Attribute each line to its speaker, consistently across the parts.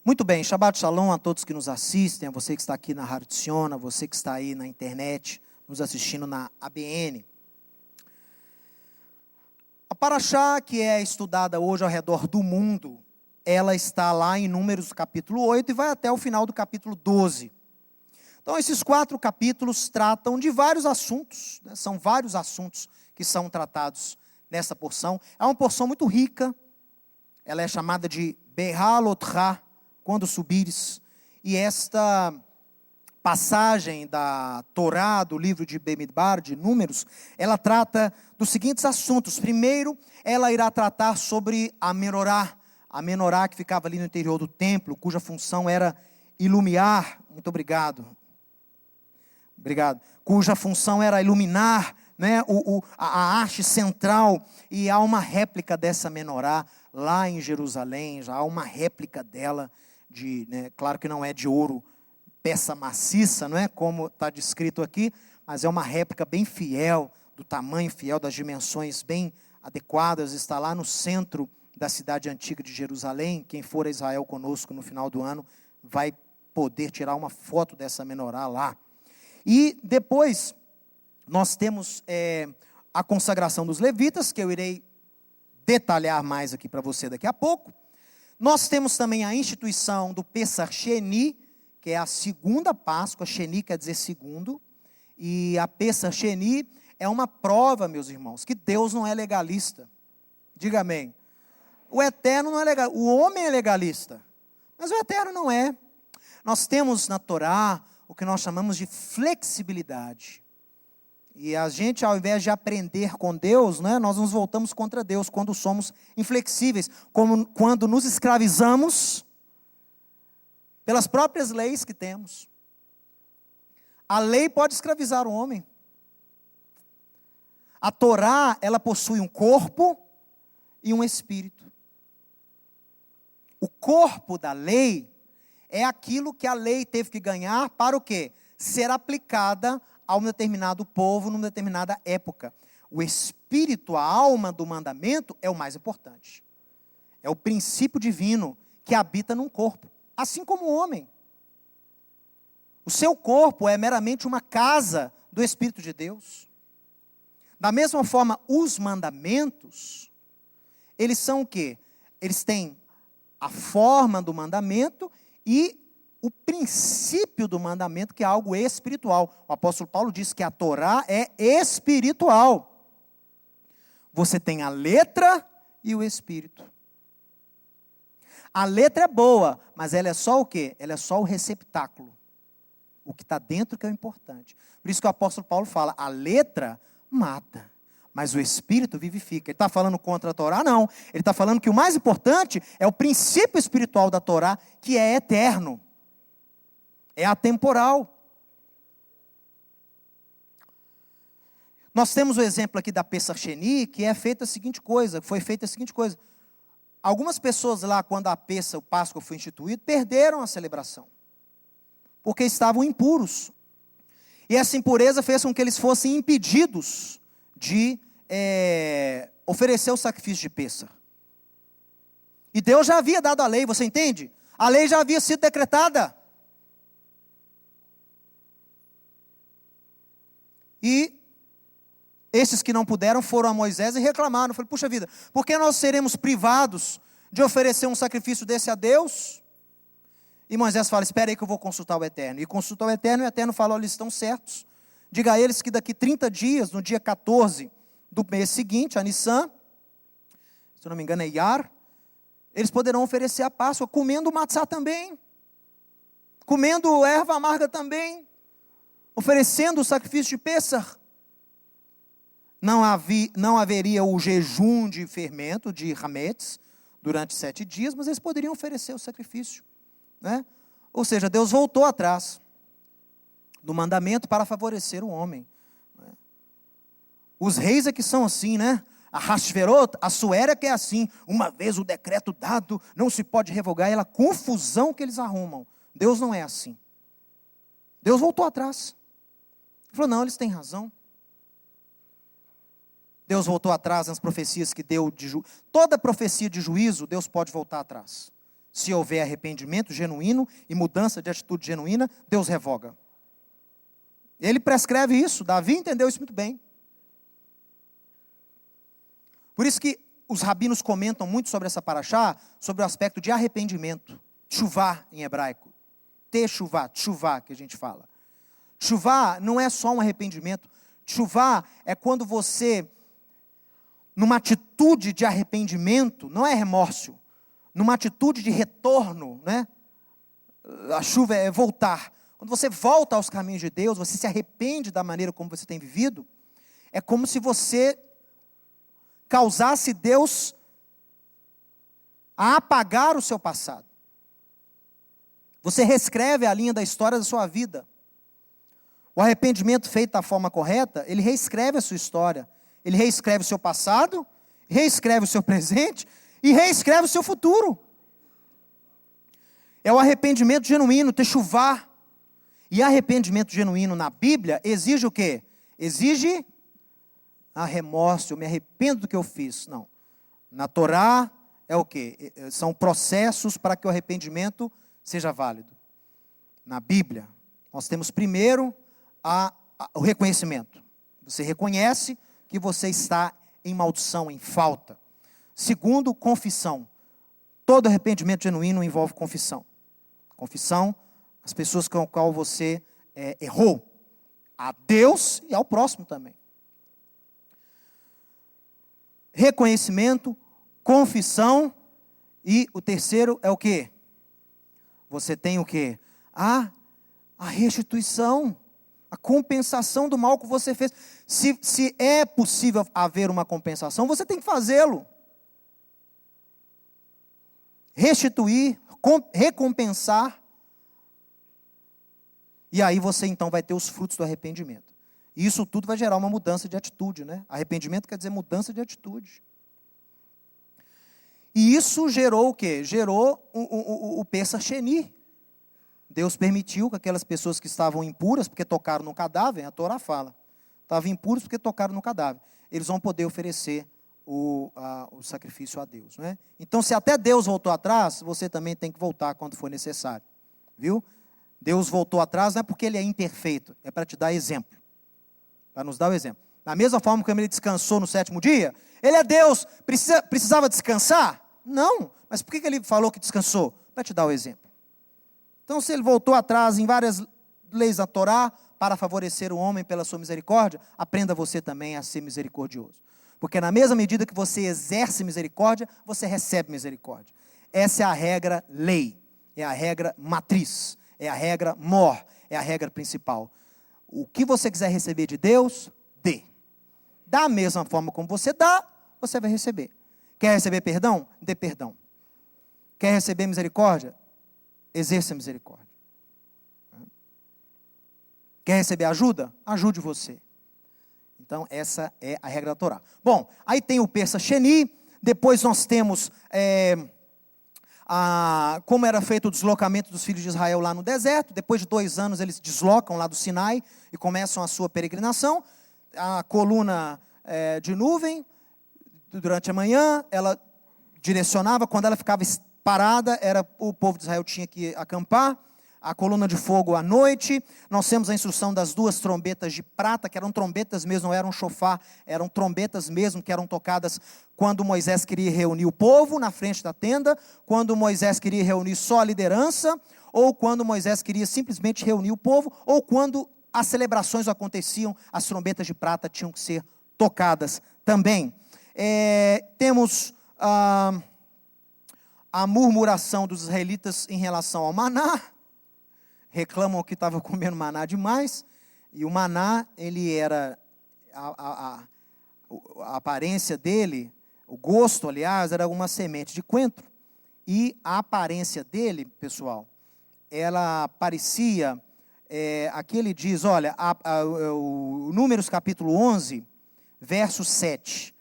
Speaker 1: Muito bem, Shabbat Shalom a todos que nos assistem, a você que está aqui na Hartzion, a você que está aí na internet, nos assistindo na ABN. A Parashá que é estudada hoje ao redor do mundo, ela está lá em Números capítulo 8 e vai até o final do capítulo 12. Então esses 4 capítulos tratam de vários assuntos, né? São vários assuntos que são tratados nessa porção. É uma porção muito rica, ela é chamada de Behalotcha, quando subires, e esta passagem da Torá, do livro de Bemidbar, de Números, ela trata dos seguintes assuntos. Primeiro, ela irá tratar sobre a menorá que ficava ali no interior do templo, cuja função era iluminar, cuja função era iluminar, né, a haste central, e há uma réplica dessa menorá lá em Jerusalém, já há uma réplica dela, claro que não é de ouro, peça maciça, não é como está descrito aqui, mas é uma réplica bem fiel, do tamanho fiel, das dimensões bem adequadas, está lá no centro da cidade antiga de Jerusalém. Quem for a Israel conosco no final do ano, vai poder tirar uma foto dessa menorá lá. E depois, nós temos a consagração dos levitas, que eu irei detalhar mais aqui para você daqui a pouco. Nós temos também a instituição do Pesach Sheni, que é a segunda Páscoa. Sheni quer dizer segundo, e a Pesach Sheni é uma prova, meus irmãos, que Deus não é legalista. Diga amém. O Eterno não é legalista, o homem é legalista, mas o Eterno não é. Nós temos na Torá o que nós chamamos de flexibilidade. E a gente, ao invés de aprender com Deus, né, nós nos voltamos contra Deus quando somos inflexíveis, como quando nos escravizamos pelas próprias leis que temos. A lei pode escravizar o homem. A Torá, ela possui um corpo e um espírito. O corpo da lei é aquilo que a lei teve que ganhar para o quê? Ser aplicada a um determinado povo, numa determinada época. O espírito, a alma do mandamento é o mais importante. É o princípio divino que habita num corpo, assim como o homem. O seu corpo é meramente uma casa do Espírito de Deus. Da mesma forma, os mandamentos, eles são o quê? Eles têm a forma do mandamento e o princípio do mandamento, que é algo espiritual. O apóstolo Paulo diz que a Torá é espiritual. Você tem a letra e o espírito. A letra é boa, mas ela é só o quê? Ela é só o receptáculo. O que está dentro que é o importante. Por isso que o apóstolo Paulo fala, a letra mata, mas o espírito vivifica. Ele está falando contra a Torá? Não. Ele está falando que o mais importante é o princípio espiritual da Torá, que é eterno. É atemporal. Nós temos o exemplo aqui da Pesach Sheni, que foi feita a seguinte coisa. Algumas pessoas lá, quando o Páscoa foi instituído, perderam a celebração, porque estavam impuros. E essa impureza fez com que eles fossem impedidos de oferecer o sacrifício de Pesach. E Deus já havia dado a lei, você entende? A lei já havia sido decretada. E esses que não puderam foram a Moisés e reclamaram. Falaram, puxa vida, por que nós seremos privados de oferecer um sacrifício desse a Deus? E Moisés fala, espera aí que eu vou consultar o Eterno. E consulta o Eterno, e o Eterno fala, olha, eles estão certos. Diga a eles que daqui 30 dias, no dia 14 do mês seguinte, a Nissan, se eu não me engano é Iyar, eles poderão oferecer a Páscoa, comendo matzá também, comendo erva amarga também, oferecendo o sacrifício de Pêssar. Não haveria o jejum de fermento, de hametz, durante 7 dias, mas eles poderiam oferecer o sacrifício, né? Ou seja, Deus voltou atrás do mandamento para favorecer o homem, né? Os reis é que são assim, né? A Hashverot, a Suera que é assim, uma vez o decreto dado, não se pode revogar, é a confusão que eles arrumam. Deus não é assim. Deus voltou atrás. Ele falou, não, eles têm razão. Deus voltou atrás nas profecias que deu. Toda profecia de juízo, Deus pode voltar atrás. Se houver arrependimento genuíno e mudança de atitude genuína, Deus revoga. Ele prescreve isso, Davi entendeu isso muito bem. Por isso que os rabinos comentam muito sobre essa paraxá, sobre o aspecto de arrependimento. Tshuvá em hebraico. Teshuvá, tshuvá que a gente fala. Tshuvá não é só um arrependimento. Tshuvá é quando você, numa atitude de arrependimento, não é remorso, numa atitude de retorno, né? A chuva é voltar. Quando você volta aos caminhos de Deus, você se arrepende da maneira como você tem vivido, é como se você causasse Deus a apagar o seu passado. Você reescreve a linha da história da sua vida. O arrependimento feito da forma correta, ele reescreve a sua história. Ele reescreve o seu passado, reescreve o seu presente e reescreve o seu futuro. É o arrependimento genuíno, techuvá. E arrependimento genuíno na Bíblia exige o quê? Exige remorso, eu me arrependo do que eu fiz. Não. Na Torá é o quê? São processos para que o arrependimento seja válido. Na Bíblia, nós temos primeiro o reconhecimento. Você reconhece que você está em maldição, em falta. Segundo, confissão. Todo arrependimento genuíno envolve confissão. Confissão, as pessoas com as quais você errou. A Deus e ao próximo também. Reconhecimento, confissão e o terceiro é o quê? Você tem o quê? A restituição, a compensação do mal que você fez. Se é possível haver uma compensação, você tem que fazê-lo. Restituir, recompensar. E aí você então vai ter os frutos do arrependimento. E isso tudo vai gerar uma mudança de atitude, né? Arrependimento quer dizer mudança de atitude. E isso gerou o quê? Gerou o Pesach Sheni. Deus permitiu que aquelas pessoas que estavam impuras, porque tocaram no cadáver, a Torá fala, estavam impuros porque tocaram no cadáver, eles vão poder oferecer o sacrifício a Deus, né? Então, se até Deus voltou atrás, você também tem que voltar quando for necessário, viu? Deus voltou atrás não é porque Ele é imperfeito, é para te dar exemplo, para nos dar o exemplo. Da mesma forma que Ele descansou no sétimo dia, Ele é Deus, precisava descansar? Não, mas por que Ele falou que descansou? Para te dar o exemplo. Então, se Ele voltou atrás em várias leis da Torá, para favorecer o homem pela sua misericórdia, aprenda você também a ser misericordioso. Porque na mesma medida que você exerce misericórdia, você recebe misericórdia. Essa é a regra lei, é a regra matriz, é a regra mor, é a regra principal. O que você quiser receber de Deus, dê. Da mesma forma como você dá, você vai receber. Quer receber perdão? Dê perdão. Quer receber misericórdia? Exerça misericórdia. Quer receber ajuda? Ajude você. Então, essa é a regra da Torá. Bom, aí tem o Pesach Sheni, depois nós temos como era feito o deslocamento dos filhos de Israel lá no deserto. Depois de 2 anos eles deslocam lá do Sinai e começam a sua peregrinação. A coluna de nuvem, durante a manhã, ela direcionava, quando ela ficava parada, o povo de Israel tinha que acampar. A coluna de fogo à noite, nós temos a instrução das 2 trombetas de prata, que eram trombetas mesmo, não eram chofar, eram trombetas mesmo, que eram tocadas quando Moisés queria reunir o povo na frente da tenda, quando Moisés queria reunir só a liderança, ou quando Moisés queria simplesmente reunir o povo, ou quando as celebrações aconteciam, as trombetas de prata tinham que ser tocadas também. Temos a murmuração dos israelitas em relação ao maná, reclamam que estava comendo maná demais, e o maná, ele era, a aparência dele, o gosto, aliás, era uma semente de coentro, e a aparência dele, pessoal, ela parecia, aqui ele diz, olha, o Números capítulo 11, verso 7,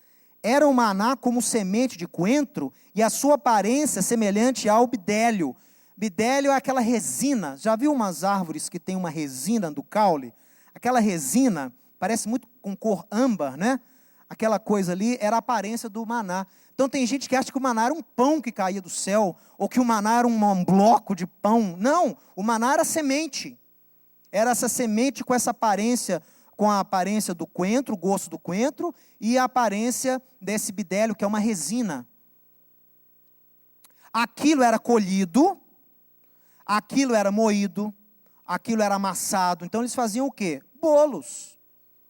Speaker 1: era o maná como semente de coentro, e a sua aparência semelhante ao bidélio. Bidélio é aquela resina. Já viu umas árvores que tem uma resina do caule? Aquela resina parece muito com cor âmbar, né? aquela coisa ali era a aparência do maná. Então tem gente que acha que o maná era um pão que caía do céu, ou que o maná era um bloco de pão. Não, o maná era semente. Era essa semente com essa aparência, com a aparência do coentro, o gosto do coentro, e a aparência desse bidélio, que é uma resina. Aquilo era colhido, aquilo era moído, aquilo era amassado. Então eles faziam o quê? Bolos.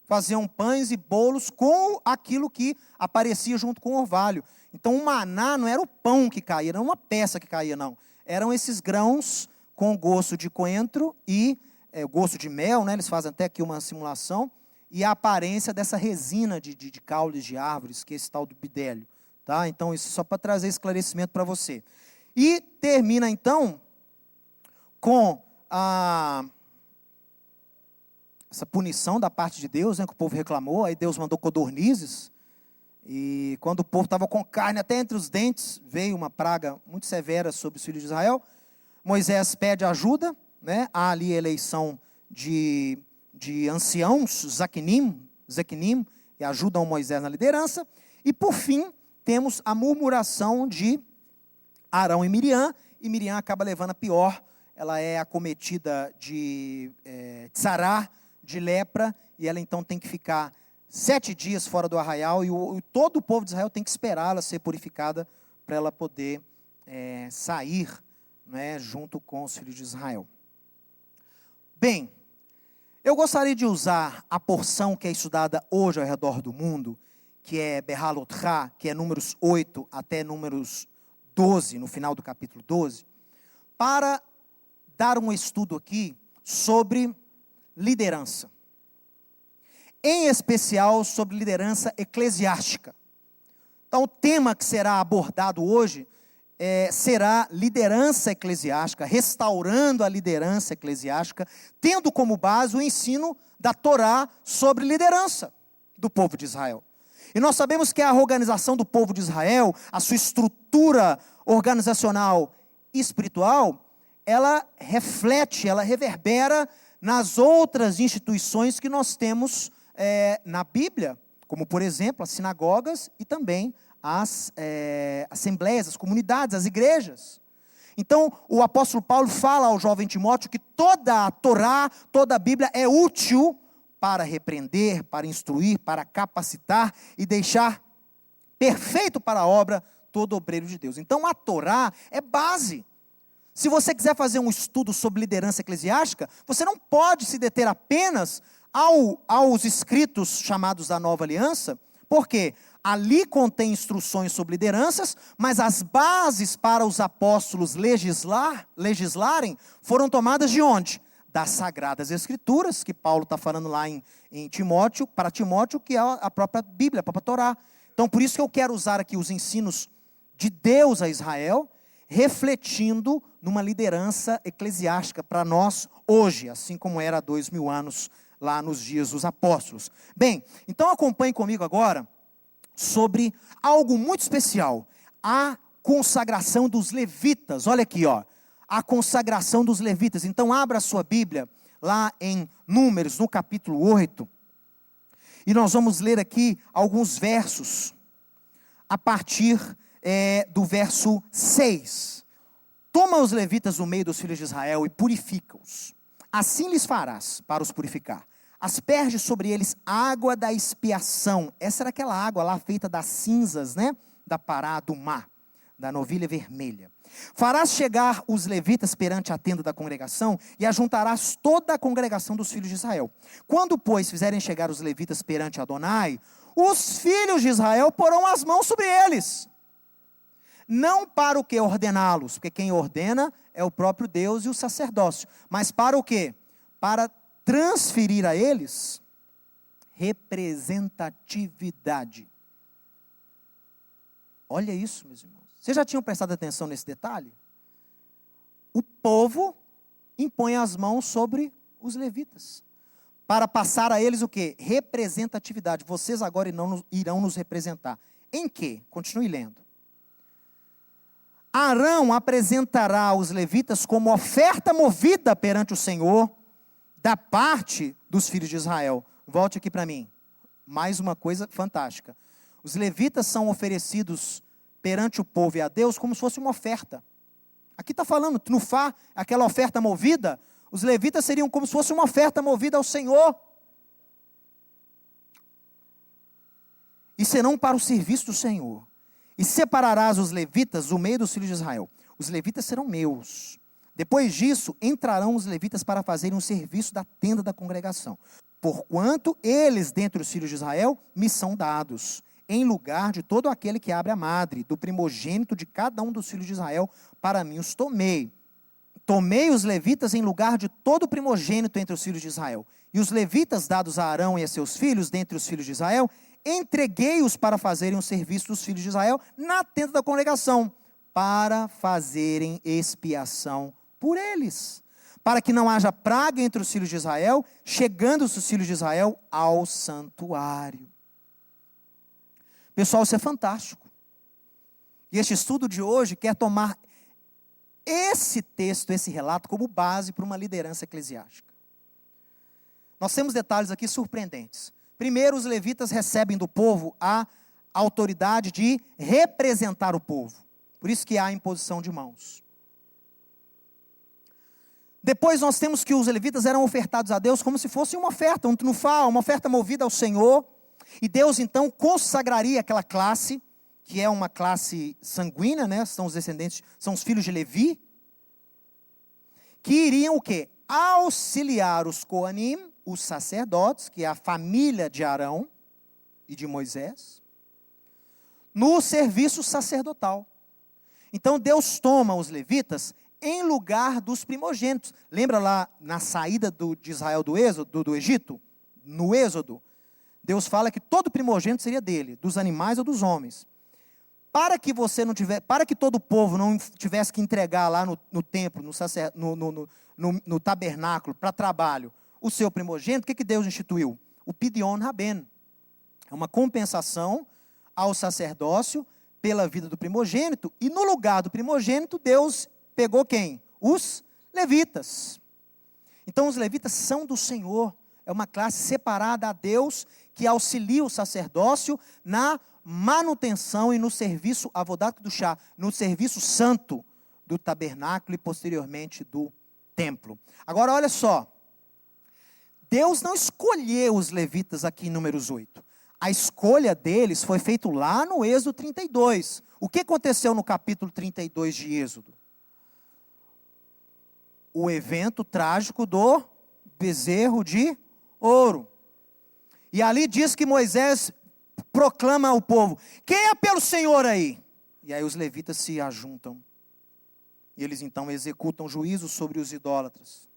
Speaker 1: Faziam pães e bolos com aquilo que aparecia junto com o orvalho. Então o maná não era o pão que caía, não era uma peça que caía, não. Eram esses grãos com gosto de coentro e gosto de mel, né? Eles fazem até aqui uma simulação, e a aparência dessa resina de caules de árvores, que é esse tal do bidélio. Tá? Então isso só para trazer esclarecimento para você. E termina então com essa punição da parte de Deus, né, que o povo reclamou. Aí Deus mandou codornizes, e quando o povo estava com carne até entre os dentes, veio uma praga muito severa sobre os filhos de Israel. Moisés pede ajuda, né? Há ali a eleição de anciãos, Zaquinim, e ajudam Moisés na liderança. E por fim, temos a murmuração de Arão e Miriam acaba levando a pior. Ela é acometida de tzará, de lepra, e ela então tem que ficar 7 dias fora do arraial, e todo o povo de Israel tem que esperar ela ser purificada, para ela poder sair, né, junto com os filhos de Israel. Bem, eu gostaria de usar a porção que é estudada hoje ao redor do mundo, que é Behalotcha, que é números 8 até números 12, no final do capítulo 12, para dar um estudo aqui sobre liderança. Em especial sobre liderança eclesiástica. Então, o tema que será abordado hoje será liderança eclesiástica, restaurando a liderança eclesiástica, tendo como base o ensino da Torá sobre liderança do povo de Israel. E nós sabemos que a organização do povo de Israel, a sua estrutura organizacional e espiritual, ela reflete, ela reverbera nas outras instituições que nós temos na Bíblia, como por exemplo as sinagogas e também as assembleias, as comunidades, as igrejas. Então o apóstolo Paulo fala ao jovem Timóteo que toda a Torá, toda a Bíblia é útil para repreender, para instruir, para capacitar e deixar perfeito para a obra todo obreiro de Deus. Então a Torá é base. Se você quiser fazer um estudo sobre liderança eclesiástica, você não pode se deter apenas aos escritos chamados da Nova Aliança, porque ali contém instruções sobre lideranças, mas as bases para os apóstolos legislarem foram tomadas de onde? Das Sagradas Escrituras, que Paulo está falando lá em Timóteo, para Timóteo, que é a própria Bíblia, a própria Torá. Então por isso que eu quero usar aqui os ensinos de Deus a Israel, refletindo numa liderança eclesiástica para nós hoje, assim como era há 2000 anos lá nos dias dos apóstolos. Bem, então acompanhe comigo agora sobre algo muito especial, a consagração dos levitas. Olha aqui, ó, a consagração dos levitas. Então abra a sua Bíblia lá em Números, no capítulo 8, e nós vamos ler aqui alguns versos, a partir do verso 6. Toma os levitas do meio dos filhos de Israel e purifica-os. Assim lhes farás para os purificar. Asperge sobre eles água da expiação. Essa era aquela água lá feita das cinzas, né? Da pará do mar, da novilha vermelha. Farás chegar os levitas perante a tenda da congregação e ajuntarás toda a congregação dos filhos de Israel. Quando, pois, fizerem chegar os levitas perante Adonai, os filhos de Israel porão as mãos sobre eles. Não para o que ordená-los, porque quem ordena é o próprio Deus e o sacerdócio. Mas para o quê? Para transferir a eles representatividade. Olha isso, meus irmãos. Vocês já tinham prestado atenção nesse detalhe? O povo impõe as mãos sobre os levitas, para passar a eles o quê? Representatividade. Vocês agora irão nos representar. Em quê? Continue lendo. Arão apresentará os levitas como oferta movida perante o Senhor, da parte dos filhos de Israel. Volte aqui para mim. mais uma coisa fantástica. Os levitas são oferecidos perante o povo e a Deus como se fosse uma oferta. Aqui está falando, trufar, aquela oferta movida, os levitas seriam como se fosse uma oferta movida ao Senhor. E serão para o serviço do Senhor. E separarás os levitas do meio dos filhos de Israel. Os levitas serão meus. Depois disso, entrarão os levitas para fazerem o serviço da tenda da congregação. Porquanto eles, dentre os filhos de Israel, me são dados, em lugar de todo aquele que abre a madre, do primogênito de cada um dos filhos de Israel, para mim os tomei. Tomei os levitas em lugar de todo o primogênito entre os filhos de Israel. E os levitas dados a Arão e a seus filhos, dentre os filhos de Israel, entreguei-os para fazerem o serviço dos filhos de Israel na tenda da congregação, para fazerem expiação por eles, para que não haja praga entre os filhos de Israel, chegando os filhos de Israel ao santuário. Pessoal, isso é fantástico. E este estudo de hoje quer tomar esse texto, esse relato, como base para uma liderança eclesiástica. Nós temos detalhes aqui surpreendentes. Primeiro, os levitas recebem do povo a autoridade de representar o povo. Por isso que há a imposição de mãos. Depois nós temos que os levitas eram ofertados a Deus como se fosse uma oferta, um trunfal, uma oferta movida ao Senhor. E Deus então consagraria aquela classe, que é uma classe sanguínea, né? São os descendentes, são os filhos de Levi, que iriam o quê? Auxiliar os Coanim, os sacerdotes, que é a família de Arão e de Moisés, no serviço sacerdotal. Então Deus toma os levitas em lugar dos primogênitos. Lembra lá na saída de Israel do Egito? No Êxodo, Deus fala que todo primogênito seria dele, dos animais ou dos homens. Para que todo o povo não tivesse que entregar lá no templo, no tabernáculo, para trabalho, o seu primogênito, o que Deus instituiu? O Pidyon Raben. É uma compensação ao sacerdócio pela vida do primogênito, e no lugar do primogênito, Deus pegou quem? Os levitas. Então os levitas são do Senhor, é uma classe separada a Deus, que auxilia o sacerdócio na manutenção e no serviço avodat do chá, no serviço santo do tabernáculo e posteriormente do templo. Agora olha só, Deus não escolheu os levitas aqui em Números 8. A escolha deles foi feita lá no Êxodo 32. O que aconteceu no capítulo 32 de Êxodo? O evento trágico do bezerro de ouro. E ali diz que Moisés proclama ao povo: quem é pelo Senhor aí? E aí os levitas se ajuntam. E eles então executam juízo sobre os idólatras.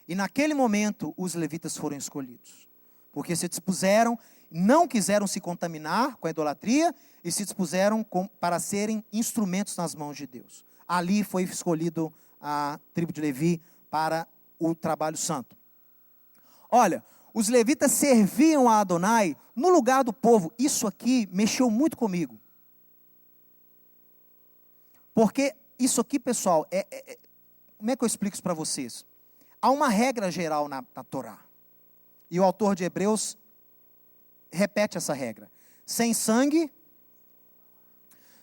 Speaker 1: E naquele momento os levitas foram escolhidos. Porque se dispuseram, não quiseram se contaminar com a idolatria e se dispuseram para serem instrumentos nas mãos de Deus. Ali foi escolhido a tribo de Levi para o trabalho santo. Olha, os levitas serviam a Adonai no lugar do povo. Isso aqui mexeu muito comigo. Porque isso aqui, pessoal, como é que eu explico isso para vocês? Há uma regra geral na Torá. E o autor de Hebreus repete essa regra. Sem sangue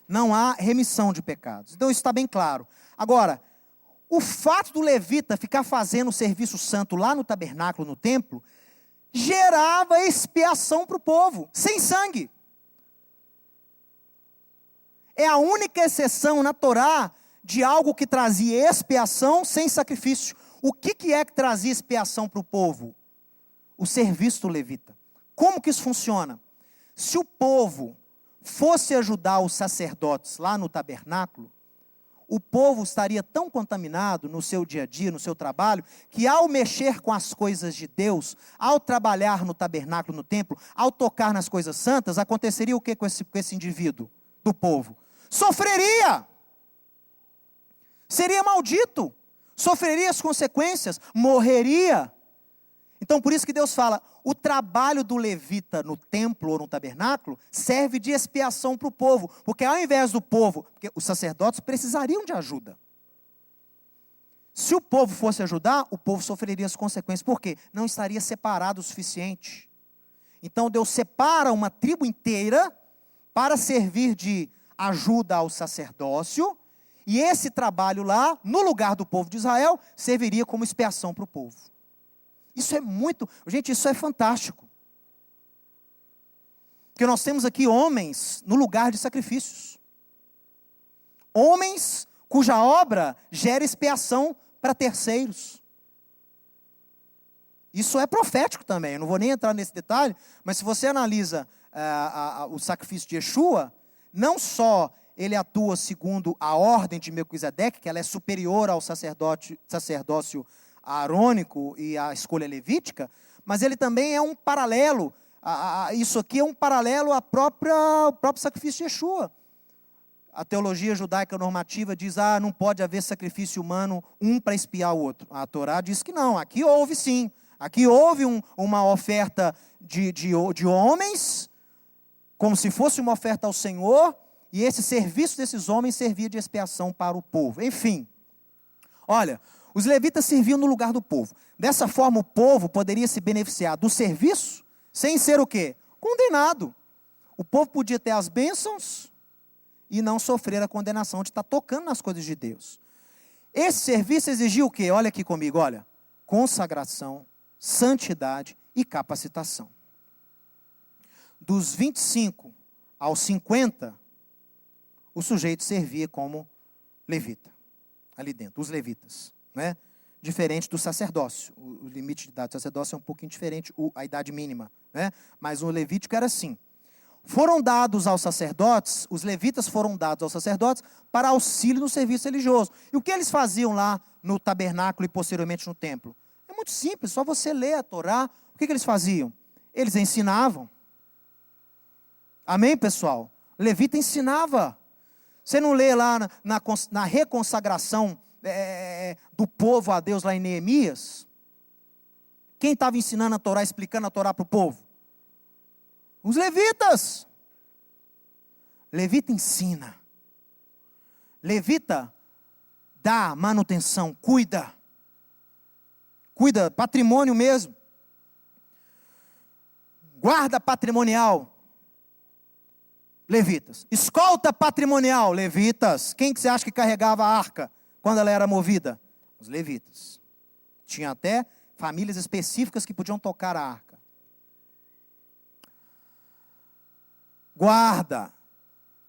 Speaker 1: não há remissão de pecados. Então isso está bem claro. Agora, o fato do levita ficar fazendo o serviço santo lá no tabernáculo, no templo, gerava expiação para o povo, sem sangue. É a única exceção na Torá de algo que trazia expiação sem sacrifício. O que é que trazia expiação para o povo? O serviço do levita. Como que isso funciona? Se o povo fosse ajudar os sacerdotes lá no tabernáculo, o povo estaria tão contaminado no seu dia a dia, no seu trabalho, que ao mexer com as coisas de Deus, ao trabalhar no tabernáculo, no templo, ao tocar nas coisas santas, aconteceria o que com esse indivíduo do povo? Sofreria! Seria maldito! Sofreria as consequências, morreria. Então por isso que Deus fala, o trabalho do levita no templo ou no tabernáculo serve de expiação para o povo, porque ao invés do povo, porque os sacerdotes precisariam de ajuda. Se o povo fosse ajudar, o povo sofreria as consequências, por quê? Não estaria separado o suficiente. Então Deus separa uma tribo inteira para servir de ajuda ao sacerdócio, e esse trabalho lá, no lugar do povo de Israel, serviria como expiação para o povo. Isso é muito, gente, isso é fantástico. Porque nós temos aqui homens no lugar de sacrifícios. Homens cuja obra gera expiação para terceiros. Isso é profético também, eu não vou nem entrar nesse detalhe, mas se você analisa o sacrifício de Yeshua, não só ele atua segundo a ordem de Melquisedeque, que ela é superior ao sacerdócio aarônico e à escolha levítica, mas ele também é um paralelo, isso aqui é um paralelo ao próprio sacrifício de Yeshua. A teologia judaica normativa diz, não pode haver sacrifício humano um para expiar o outro. A Torá diz que não, aqui houve sim. Aqui houve uma oferta de homens, como se fosse uma oferta ao Senhor, e esse serviço desses homens servia de expiação para o povo. Enfim, olha, os levitas serviam no lugar do povo. Dessa forma, o povo poderia se beneficiar do serviço, sem ser o quê? Condenado. O povo podia ter as bênçãos e não sofrer a condenação de estar tocando nas coisas de Deus. Esse serviço exigia o quê? Olha aqui comigo, olha. Consagração, santidade e capacitação. Dos 25 aos 50, o sujeito servia como levita, ali dentro, os levitas, né? Diferente do sacerdócio. O limite de idade do sacerdócio é um pouquinho diferente, a idade mínima, né? Mas o levítico era assim. Foram dados aos sacerdotes, os levitas foram dados aos sacerdotes para auxílio no serviço religioso. E o que eles faziam lá no tabernáculo e posteriormente no templo? É muito simples, só você ler a Torá. O que eles faziam? Eles ensinavam. Amém, pessoal? O levita ensinava. Você não lê lá na reconsagração do povo a Deus lá em Neemias? Quem estava ensinando a Torá, explicando a Torá para o povo? Os levitas. Levita ensina. Levita dá manutenção, cuida. Cuida, patrimônio mesmo. Guarda patrimonial. Levitas. Escolta patrimonial, levitas. Quem que você acha que carregava a arca quando ela era movida? Os levitas. Tinha até famílias específicas que podiam tocar a arca. Guarda,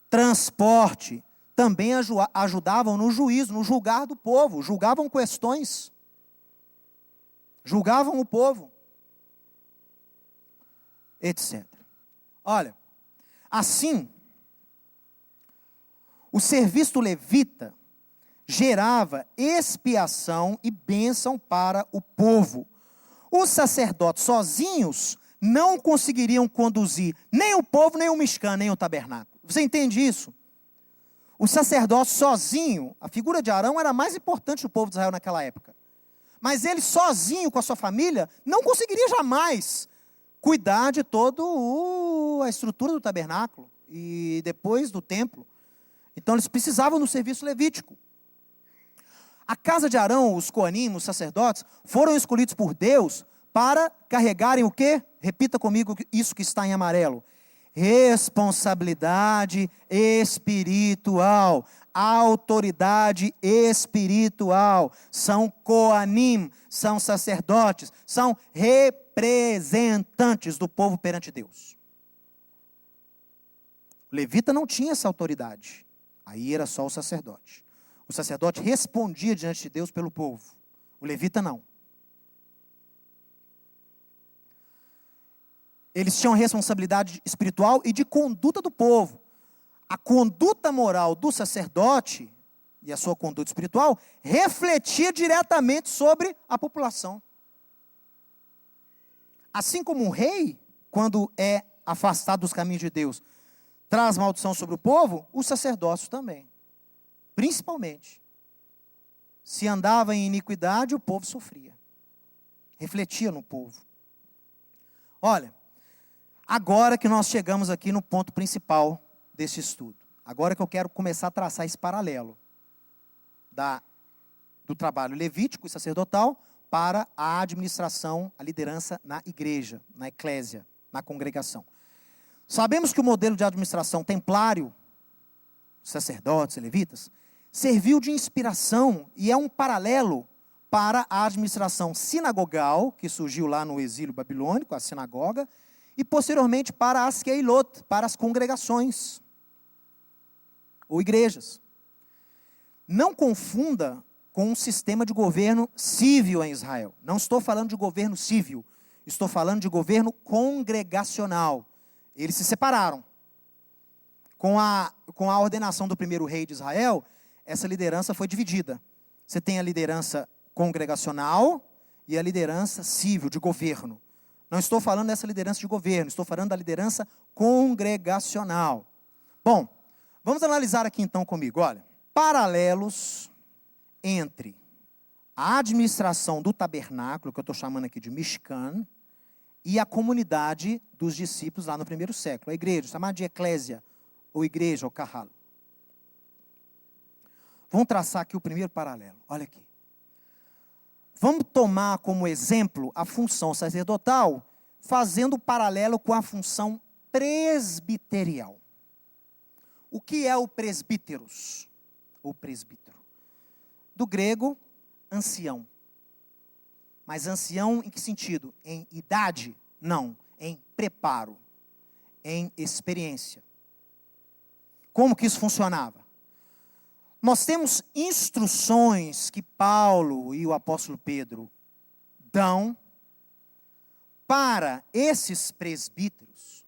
Speaker 1: transporte, também ajudavam no juízo, no julgar do povo, julgavam questões, julgavam o povo, etc. Olha, assim, o serviço do levita gerava expiação e bênção para o povo. Os sacerdotes sozinhos não conseguiriam conduzir nem o povo, nem o Mishkan, nem o tabernáculo. Você entende isso? O sacerdócio sozinho, a figura de Arão era a mais importante do povo de Israel naquela época. Mas ele sozinho, com a sua família, não conseguiria jamais cuidar de toda a estrutura do tabernáculo e depois do templo. Então eles precisavam do serviço levítico. A casa de Arão, os coanim, os sacerdotes, foram escolhidos por Deus para carregarem o quê? Repita comigo isso que está em amarelo. Responsabilidade espiritual. Autoridade espiritual. São coanim, são sacerdotes, são representantes do povo perante Deus. O levita não tinha essa autoridade. Aí era só o sacerdote. O sacerdote respondia diante de Deus pelo povo. O levita não. Eles tinham responsabilidade espiritual e de conduta do povo. A conduta moral do sacerdote e a sua conduta espiritual refletia diretamente sobre a população. Assim como um rei, quando é afastado dos caminhos de Deus, traz maldição sobre o povo, o sacerdócio também. Principalmente. Se andava em iniquidade, o povo sofria. Refletia no povo. Olha, agora que nós chegamos aqui no ponto principal desse estudo. Agora que eu quero começar a traçar esse paralelo do trabalho levítico e sacerdotal para a administração, a liderança na igreja, na eclésia, na congregação. Sabemos que o modelo de administração templário, sacerdotes e levitas, serviu de inspiração e é um paralelo para a administração sinagogal, que surgiu lá no exílio babilônico, a sinagoga, e posteriormente para as keilot, para as congregações, ou igrejas. Não confunda com um sistema de governo civil em Israel. Não estou falando de governo civil, estou falando de governo congregacional. Eles se separaram. Com a ordenação do primeiro rei de Israel, essa liderança foi dividida. Você tem a liderança congregacional e a liderança civil, de governo. Não estou falando dessa liderança de governo, estou falando da liderança congregacional. Bom, vamos analisar aqui então comigo, olha. Paralelos entre a administração do tabernáculo, que eu estou chamando aqui de Mishkan, e a comunidade dos discípulos lá no primeiro século, a igreja, chamada de eclésia, ou igreja, ou kahal. Vamos traçar aqui o primeiro paralelo, olha aqui. Vamos tomar como exemplo a função sacerdotal, fazendo paralelo com a função presbiterial. O que é o presbíteros? Ou presbítero? Do grego, ancião. Mas ancião em que sentido? Em idade? Não, em preparo, em experiência. Como que isso funcionava? Nós temos instruções que Paulo e o apóstolo Pedro dão para esses presbíteros,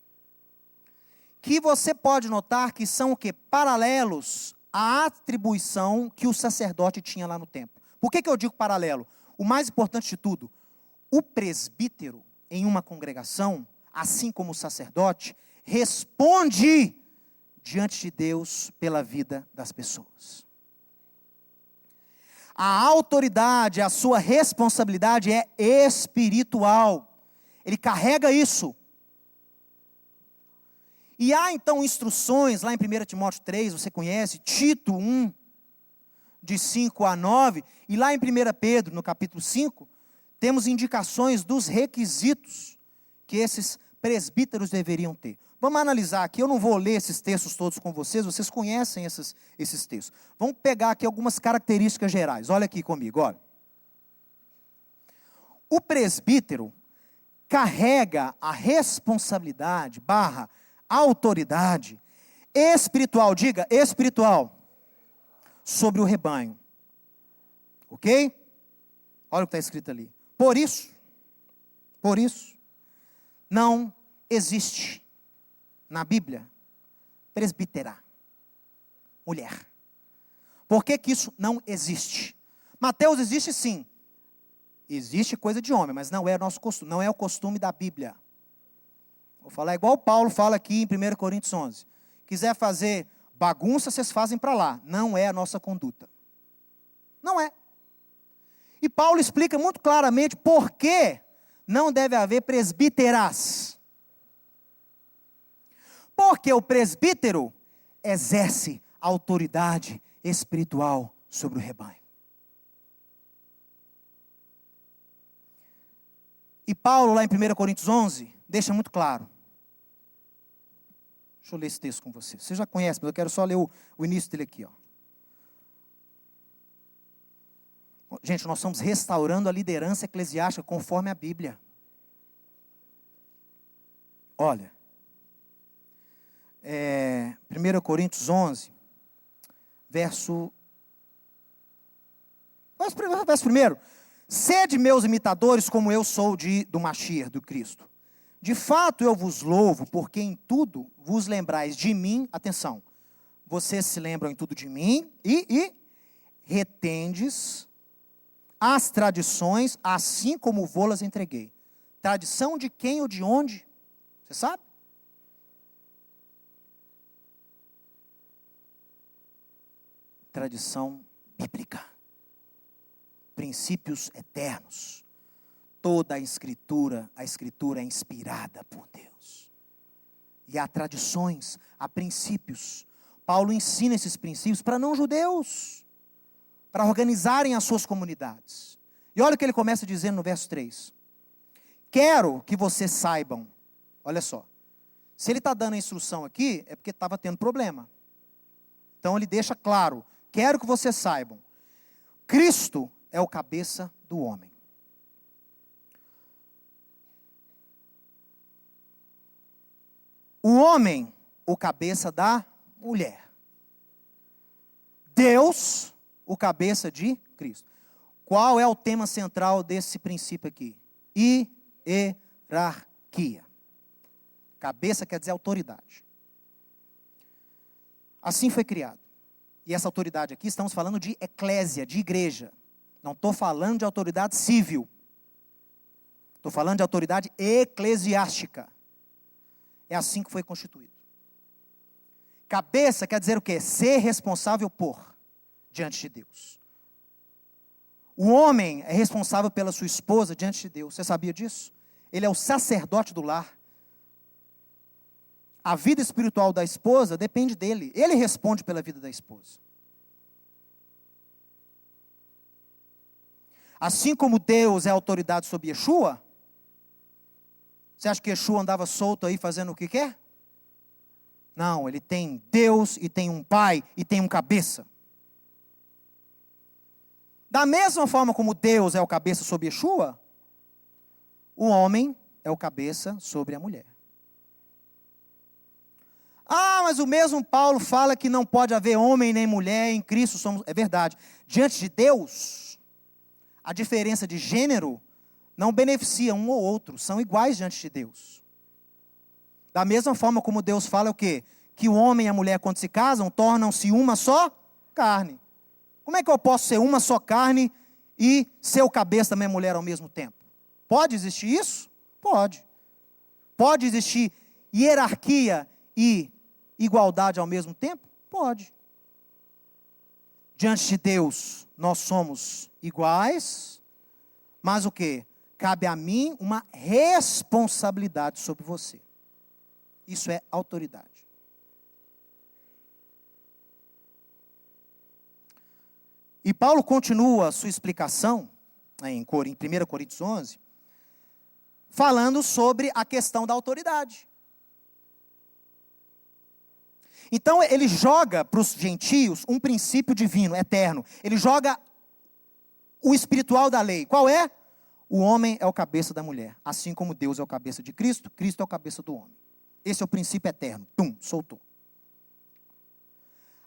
Speaker 1: que você pode notar que são o quê? Paralelos à atribuição que o sacerdote tinha lá no templo. Por que eu digo paralelo? O mais importante de tudo, o presbítero em uma congregação, assim como o sacerdote, responde diante de Deus pela vida das pessoas. A autoridade, a sua responsabilidade é espiritual. Ele carrega isso. E há então instruções lá em 1 Timóteo 3, você conhece, Tito 1, de 5 a 9, e lá em 1 Pedro, no capítulo 5, temos indicações dos requisitos que esses presbíteros deveriam ter. Vamos analisar aqui, eu não vou ler esses textos todos com vocês conhecem esses textos. Vamos pegar aqui algumas características gerais, olha aqui comigo, olha. O presbítero carrega a responsabilidade, autoridade espiritual, diga espiritual, sobre o rebanho. Ok? Olha o que está escrito ali. Por isso, não existe na Bíblia presbítera, mulher. Por que que isso não existe? Mateus existe sim. Existe coisa de homem, mas não é nosso costume, não é o costume da Bíblia. Vou falar igual Paulo fala aqui em 1 Coríntios 11. Quiser fazer bagunça, vocês fazem para lá. Não é a nossa conduta. Não é. E Paulo explica muito claramente por que não deve haver presbíteras. Porque o presbítero exerce autoridade espiritual sobre o rebanho. E Paulo, lá em 1 Coríntios 11, deixa muito claro. Deixa eu ler esse texto com você. Você já conhece, mas eu quero só ler o início dele aqui. Ó. Gente, nós estamos restaurando a liderança eclesiástica conforme a Bíblia. Olha. 1 Coríntios 11, verso 1. Sede meus imitadores, como eu sou do Mashiach, do Cristo. De fato eu vos louvo, porque em tudo vos lembrais de mim. Atenção, vocês se lembram em tudo de mim e retendes as tradições, assim como vô-las entreguei. Tradição de quem ou de onde? Você sabe? Tradição bíblica. Princípios eternos. Toda a escritura é inspirada por Deus. E há tradições, há princípios. Paulo ensina esses princípios para não-judeus, para organizarem as suas comunidades. E olha o que ele começa dizendo no verso 3. Quero que vocês saibam, olha só. Se ele está dando a instrução aqui, é porque estava tendo problema. Então ele deixa claro, quero que vocês saibam, Cristo é o cabeça do homem. O homem, o cabeça da mulher. Deus, o cabeça de Cristo. Qual é o tema central desse princípio aqui? Hierarquia. Cabeça quer dizer autoridade. Assim foi criado. E essa autoridade aqui, estamos falando de eclésia, de igreja. Não estou falando de autoridade civil. Estou falando de autoridade eclesiástica. É assim que foi constituído. Cabeça quer dizer o quê? Ser responsável por, diante de Deus. O homem é responsável pela sua esposa diante de Deus. Você sabia disso? Ele é o sacerdote do lar. A vida espiritual da esposa depende dele. Ele responde pela vida da esposa. Assim como Deus é autoridade sobre Yeshua, você acha que Yeshua andava solto aí fazendo o que quer? Não, ele tem Deus e tem um pai e tem um cabeça. Da mesma forma como Deus é o cabeça sobre Yeshua, o homem é o cabeça sobre a mulher. Ah, mas o mesmo Paulo fala que não pode haver homem nem mulher, em Cristo somos... É verdade. Diante de Deus, a diferença de gênero não beneficia um ou outro, são iguais diante de Deus. Da mesma forma como Deus fala o quê? Que o homem e a mulher quando se casam, tornam-se uma só carne. Como é que eu posso ser uma só carne e ser o cabeça da minha mulher ao mesmo tempo? Pode existir isso? Pode. Pode existir hierarquia e igualdade ao mesmo tempo? Pode. Diante de Deus, nós somos iguais, mas o quê? Cabe a mim uma responsabilidade sobre você. Isso é autoridade. E Paulo continua a sua explicação, em 1 Coríntios 11, falando sobre a questão da autoridade. Então ele joga para os gentios um princípio divino, eterno. Ele joga o espiritual da lei. Qual é? O homem é o cabeça da mulher. Assim como Deus é o cabeça de Cristo, Cristo é o cabeça do homem. Esse é o princípio eterno. Soltou.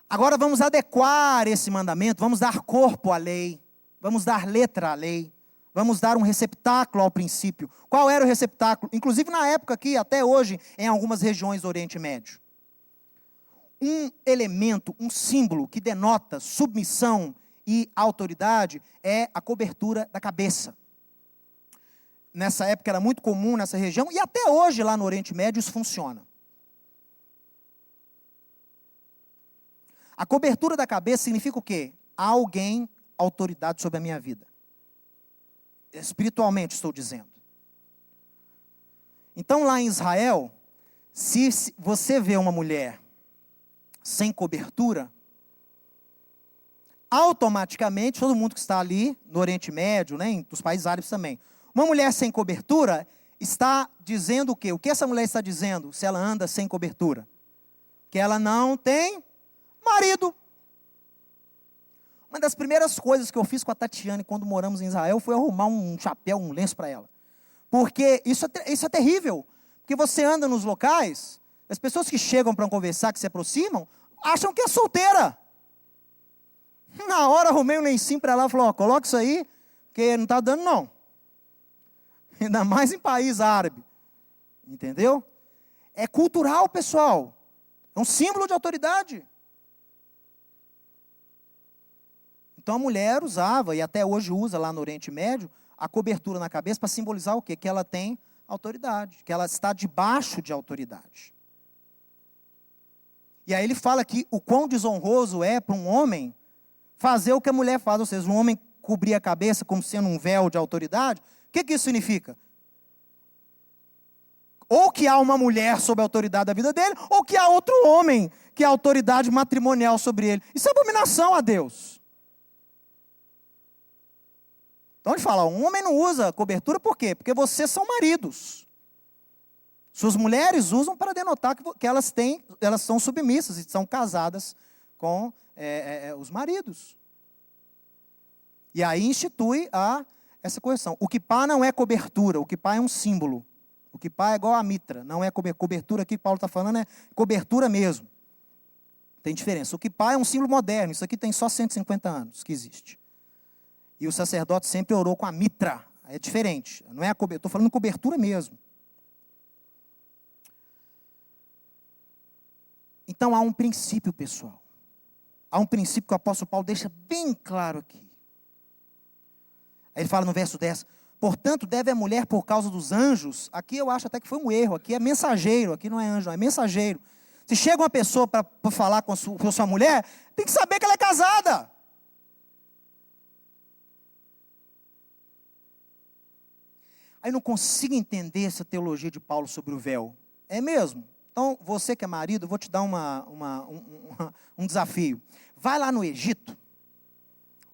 Speaker 1: Agora vamos adequar esse mandamento, vamos dar corpo à lei, vamos dar letra à lei, vamos dar um receptáculo ao princípio. Qual era o receptáculo? Inclusive na época aqui, até hoje, em algumas regiões do Oriente Médio. Um elemento, um símbolo que denota submissão e autoridade é a cobertura da cabeça. Nessa época era muito comum nessa região, e até hoje lá no Oriente Médio isso funciona. A cobertura da cabeça significa o quê? Há alguém, autoridade sobre a minha vida. Espiritualmente estou dizendo. Então lá em Israel, se você vê uma mulher sem cobertura, automaticamente, todo mundo que está ali no Oriente Médio, né, nos países árabes também, uma mulher sem cobertura está dizendo o quê? O que essa mulher está dizendo se ela anda sem cobertura? Que ela não tem marido. Uma das primeiras coisas que eu fiz com a Tatiane quando moramos em Israel foi arrumar um chapéu, um lenço para ela. Porque isso é terrível. Porque você anda nos locais, as pessoas que chegam para conversar, que se aproximam, acham que é solteira. Na hora arrumei um lencinho para ela e falou, coloca isso aí, porque não está dando não. Ainda mais em país árabe. Entendeu? É cultural, pessoal. É um símbolo de autoridade. Então a mulher usava, e até hoje usa lá no Oriente Médio, a cobertura na cabeça para simbolizar o quê? Que ela tem autoridade, que ela está debaixo de autoridade. E aí ele fala que o quão desonroso é para um homem fazer o que a mulher faz, ou seja, um homem cobrir a cabeça como sendo um véu de autoridade. O que isso significa? Ou que há uma mulher sob a autoridade da vida dele, ou que há outro homem que é a autoridade matrimonial sobre ele. Isso é abominação a Deus. Então ele fala, um homem não usa cobertura por quê? Porque vocês são maridos. Suas mulheres usam para denotar que elas são submissas e são casadas com os maridos. E aí institui essa correção. O kippá não é cobertura, o kippá é um símbolo. O kippá é igual a mitra, não é cobertura aqui que Paulo está falando, é cobertura mesmo. Tem diferença. O kippá é um símbolo moderno, isso aqui tem só 150 anos que existe. E o sacerdote sempre orou com a mitra, é diferente, não é a cobertura, estou falando cobertura mesmo. Então há um princípio, pessoal. Há um princípio que o apóstolo Paulo deixa bem claro aqui. Aí ele fala no verso 10, portanto deve a mulher por causa dos anjos, aqui eu acho até que foi um erro, aqui é mensageiro, aqui não é anjo, não, é mensageiro. Se chega uma pessoa para falar com a sua mulher, tem que saber que ela é casada. Aí não consigo entender essa teologia de Paulo sobre o véu. É mesmo? Então, você que é marido, eu vou te dar um desafio. Vai lá no Egito,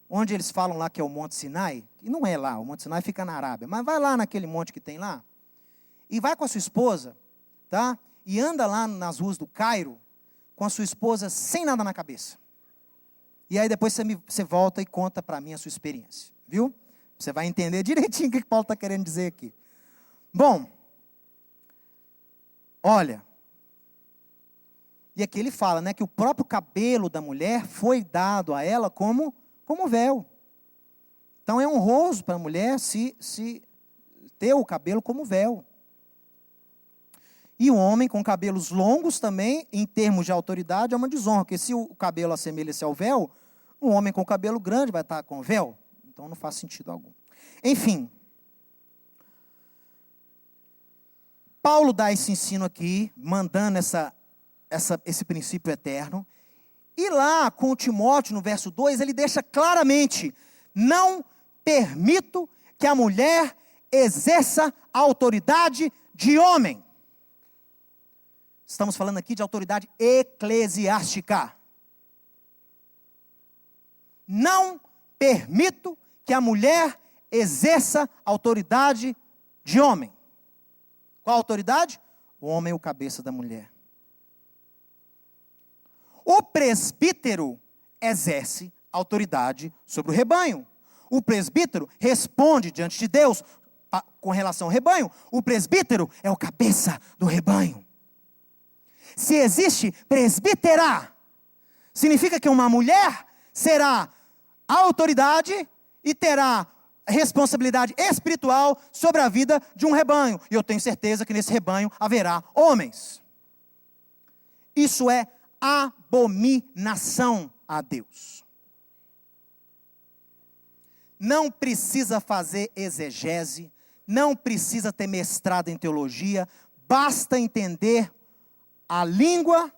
Speaker 1: onde eles falam lá que é o Monte Sinai, e não é lá, o Monte Sinai fica na Arábia, mas vai lá naquele monte que tem lá, e vai com a sua esposa, tá? E anda lá nas ruas do Cairo, com a sua esposa sem nada na cabeça. E aí depois você volta e conta para mim a sua experiência, viu? Você vai entender direitinho o que Paulo está querendo dizer aqui. Bom, olha, e aqui ele fala, né, que o próprio cabelo da mulher foi dado a ela como véu. Então é honroso para a mulher se ter o cabelo como véu. E o homem com cabelos longos também, em termos de autoridade, é uma desonra, porque se o cabelo assemelha-se ao véu, um homem com cabelo grande vai estar com véu. Então não faz sentido algum. Enfim, Paulo dá esse ensino aqui, mandando esse princípio eterno. E lá com Timóteo, no verso 2, ele deixa claramente, não permito que a mulher exerça a autoridade de homem. Estamos falando aqui de autoridade eclesiástica. Não permito que a mulher exerça a autoridade de homem. Qual autoridade? O homem é o cabeça da mulher. O presbítero exerce autoridade sobre o rebanho. O presbítero responde diante de Deus com relação ao rebanho. O presbítero é o cabeça do rebanho. Se existe presbítera, significa que uma mulher será a autoridade e terá responsabilidade espiritual sobre a vida de um rebanho. E eu tenho certeza que nesse rebanho haverá homens. Isso é abominação a Deus. Não precisa fazer exegese, não precisa ter mestrado em teologia, basta entender a língua, não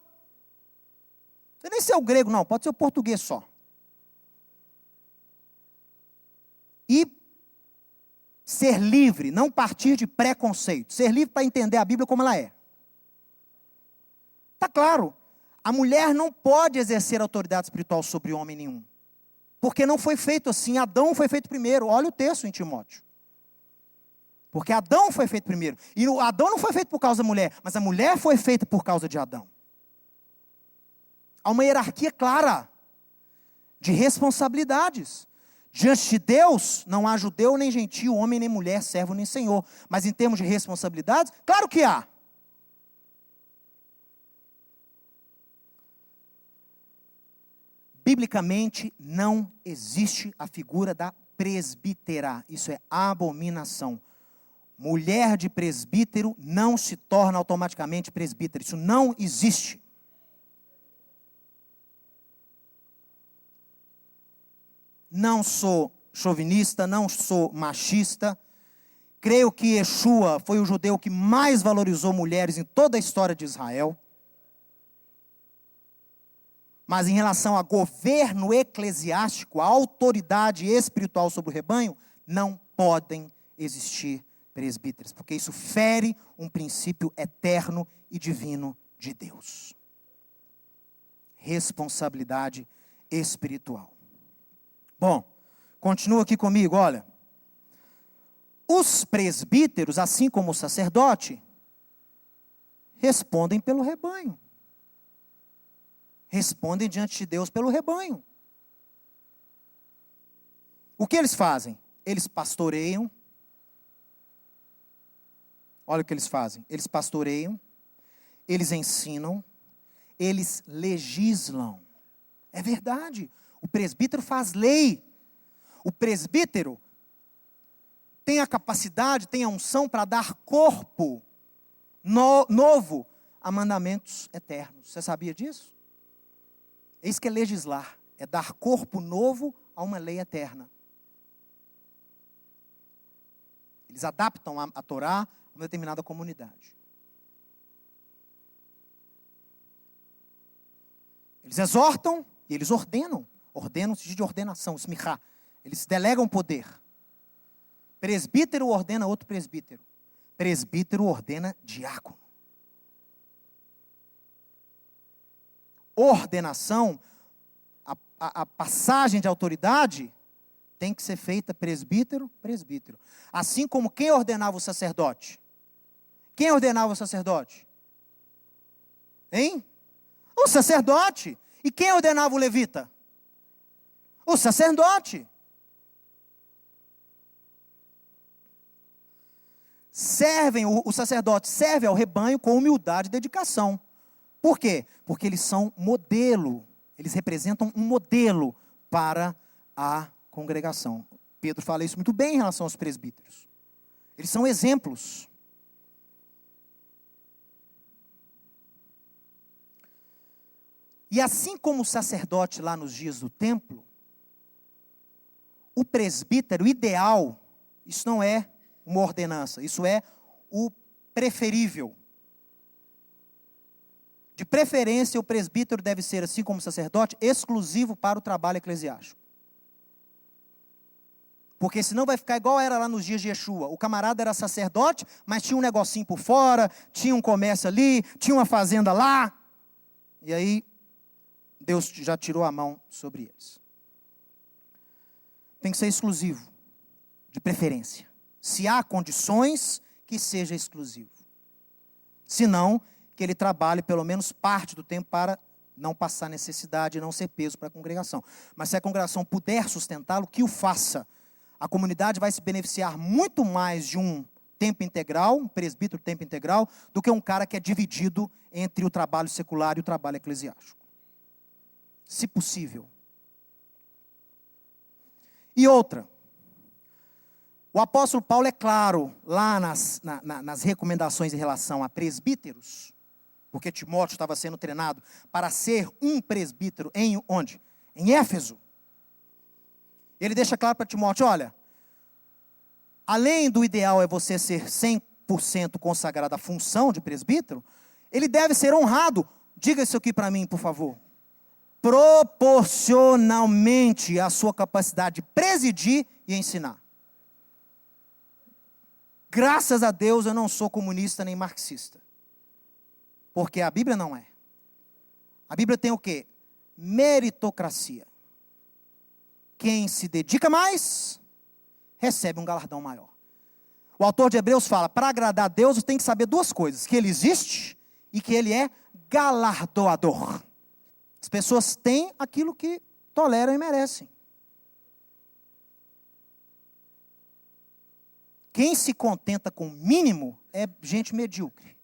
Speaker 1: precisa nem ser o grego não, pode ser o português só. E ser livre, não partir de preconceito, ser livre para entender a Bíblia como ela é. Está claro, a mulher não pode exercer autoridade espiritual sobre homem nenhum. Porque não foi feito assim, Adão foi feito primeiro. Olha o texto em Timóteo. Porque Adão foi feito primeiro. E Adão não foi feito por causa da mulher, mas a mulher foi feita por causa de Adão. Há uma hierarquia clara de responsabilidades. Diante de Deus, não há judeu nem gentio, homem nem mulher, servo nem senhor. Mas em termos de responsabilidades, claro que há. Biblicamente, não existe a figura da presbítera. Isso é abominação. Mulher de presbítero não se torna automaticamente presbítera. Isso não existe. Não sou chauvinista, não sou machista. Creio que Yeshua foi o judeu que mais valorizou mulheres em toda a história de Israel. Mas em relação a governo eclesiástico, a autoridade espiritual sobre o rebanho, não podem existir presbíteros, porque isso fere um princípio eterno e divino de Deus. Responsabilidade espiritual. Bom, continua aqui comigo, olha. Os presbíteros, assim como o sacerdote, respondem pelo rebanho. Respondem diante de Deus pelo rebanho. O que eles fazem? Eles pastoreiam. Olha o que eles fazem. Eles pastoreiam, eles ensinam, eles legislam. É verdade. O presbítero faz lei. O presbítero tem a capacidade, tem a unção para dar corpo novo a mandamentos eternos. Você sabia disso? É isso que é legislar. É dar corpo novo a uma lei eterna. Eles adaptam a Torá a uma determinada comunidade. Eles exortam e eles ordenam. Ordenam se de ordenação, smichá. Eles delegam poder. Presbítero ordena outro presbítero. Presbítero ordena diácono. Ordenação, a passagem de autoridade tem que ser feita presbítero, presbítero. Assim como quem ordenava o sacerdote? Quem ordenava o sacerdote? Hein? O sacerdote. E quem ordenava o levita? O sacerdote. O sacerdote serve ao rebanho com humildade e dedicação. Por quê? Porque eles são modelo. Eles representam um modelo para a congregação. Pedro fala isso muito bem em relação aos presbíteros. Eles são exemplos. E assim como o sacerdote lá nos dias do templo, o presbítero ideal, isso não é uma ordenança, isso é o preferível. De preferência, o presbítero deve ser, assim como o sacerdote, exclusivo para o trabalho eclesiástico. Porque senão vai ficar igual era lá nos dias de Yeshua. O camarada era sacerdote, mas tinha um negocinho por fora, tinha um comércio ali, tinha uma fazenda lá. E aí, Deus já tirou a mão sobre eles. Tem que ser exclusivo, de preferência. Se há condições, que seja exclusivo. Se não, que ele trabalhe pelo menos parte do tempo para não passar necessidade e não ser peso para a congregação. Mas se a congregação puder sustentá-lo, que o faça. A comunidade vai se beneficiar muito mais de um tempo integral, um presbítero tempo integral, do que um cara que é dividido entre o trabalho secular e o trabalho eclesiástico. Se possível. E outra. O apóstolo Paulo é claro, lá nas recomendações em relação a presbíteros, porque Timóteo estava sendo treinado para ser um presbítero em onde? Em Éfeso. Ele deixa claro para Timóteo, olha, além do ideal é você ser 100% consagrado à função de presbítero, ele deve ser honrado, diga isso aqui para mim, por favor, proporcionalmente à sua capacidade de presidir e ensinar. Graças a Deus eu não sou comunista nem marxista. Porque a Bíblia não é. A Bíblia tem o quê? Meritocracia. Quem se dedica mais, recebe um galardão maior. O autor de Hebreus fala, para agradar a Deus, você tem que saber duas coisas. Que Ele existe e que Ele é galardoador. As pessoas têm aquilo que toleram e merecem. Quem se contenta com o mínimo é gente medíocre.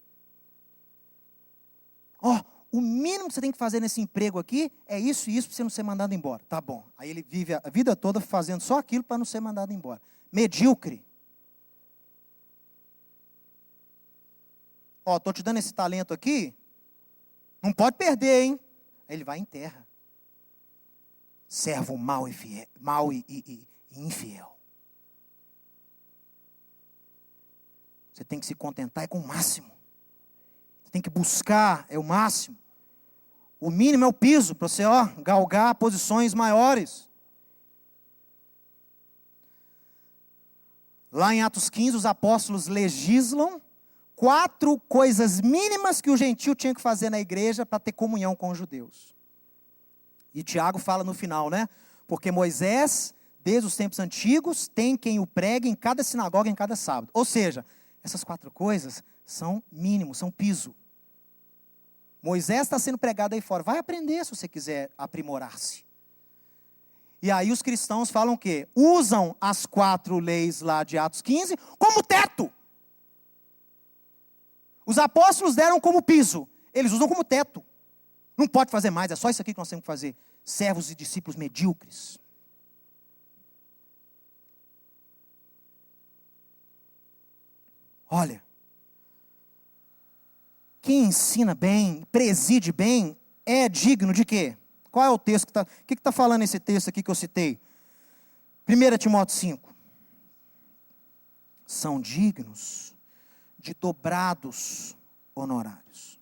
Speaker 1: O mínimo que você tem que fazer nesse emprego aqui é isso e isso para você não ser mandado embora. Tá bom. Aí ele vive a vida toda fazendo só aquilo para não ser mandado embora. Medíocre. Estou te dando esse talento aqui, não pode perder, hein? Aí ele vai em terra. Servo mau e infiel. Você tem que se contentar com o máximo. Você tem que buscar, é o máximo. O mínimo é o piso, para você galgar posições maiores. Lá em Atos 15, os apóstolos legislam 4 coisas mínimas que o gentio tinha que fazer na igreja para ter comunhão com os judeus. E Tiago fala no final, né? Porque Moisés, desde os tempos antigos, tem quem o pregue em cada sinagoga, em cada sábado. Ou seja, essas 4 coisas são mínimos, são piso. Moisés está sendo pregado aí fora. Vai aprender se você quiser aprimorar-se. E aí os cristãos falam o quê? Usam as 4 leis lá de Atos 15 como teto. Os apóstolos deram como piso. Eles usam como teto. Não pode fazer mais, é só isso aqui que nós temos que fazer. Servos e discípulos medíocres. Olha, quem ensina bem, preside bem, é digno de quê? Qual é o texto que está... O que está falando esse texto aqui que eu citei? 1 Timóteo 5. São dignos de dobrados honorários.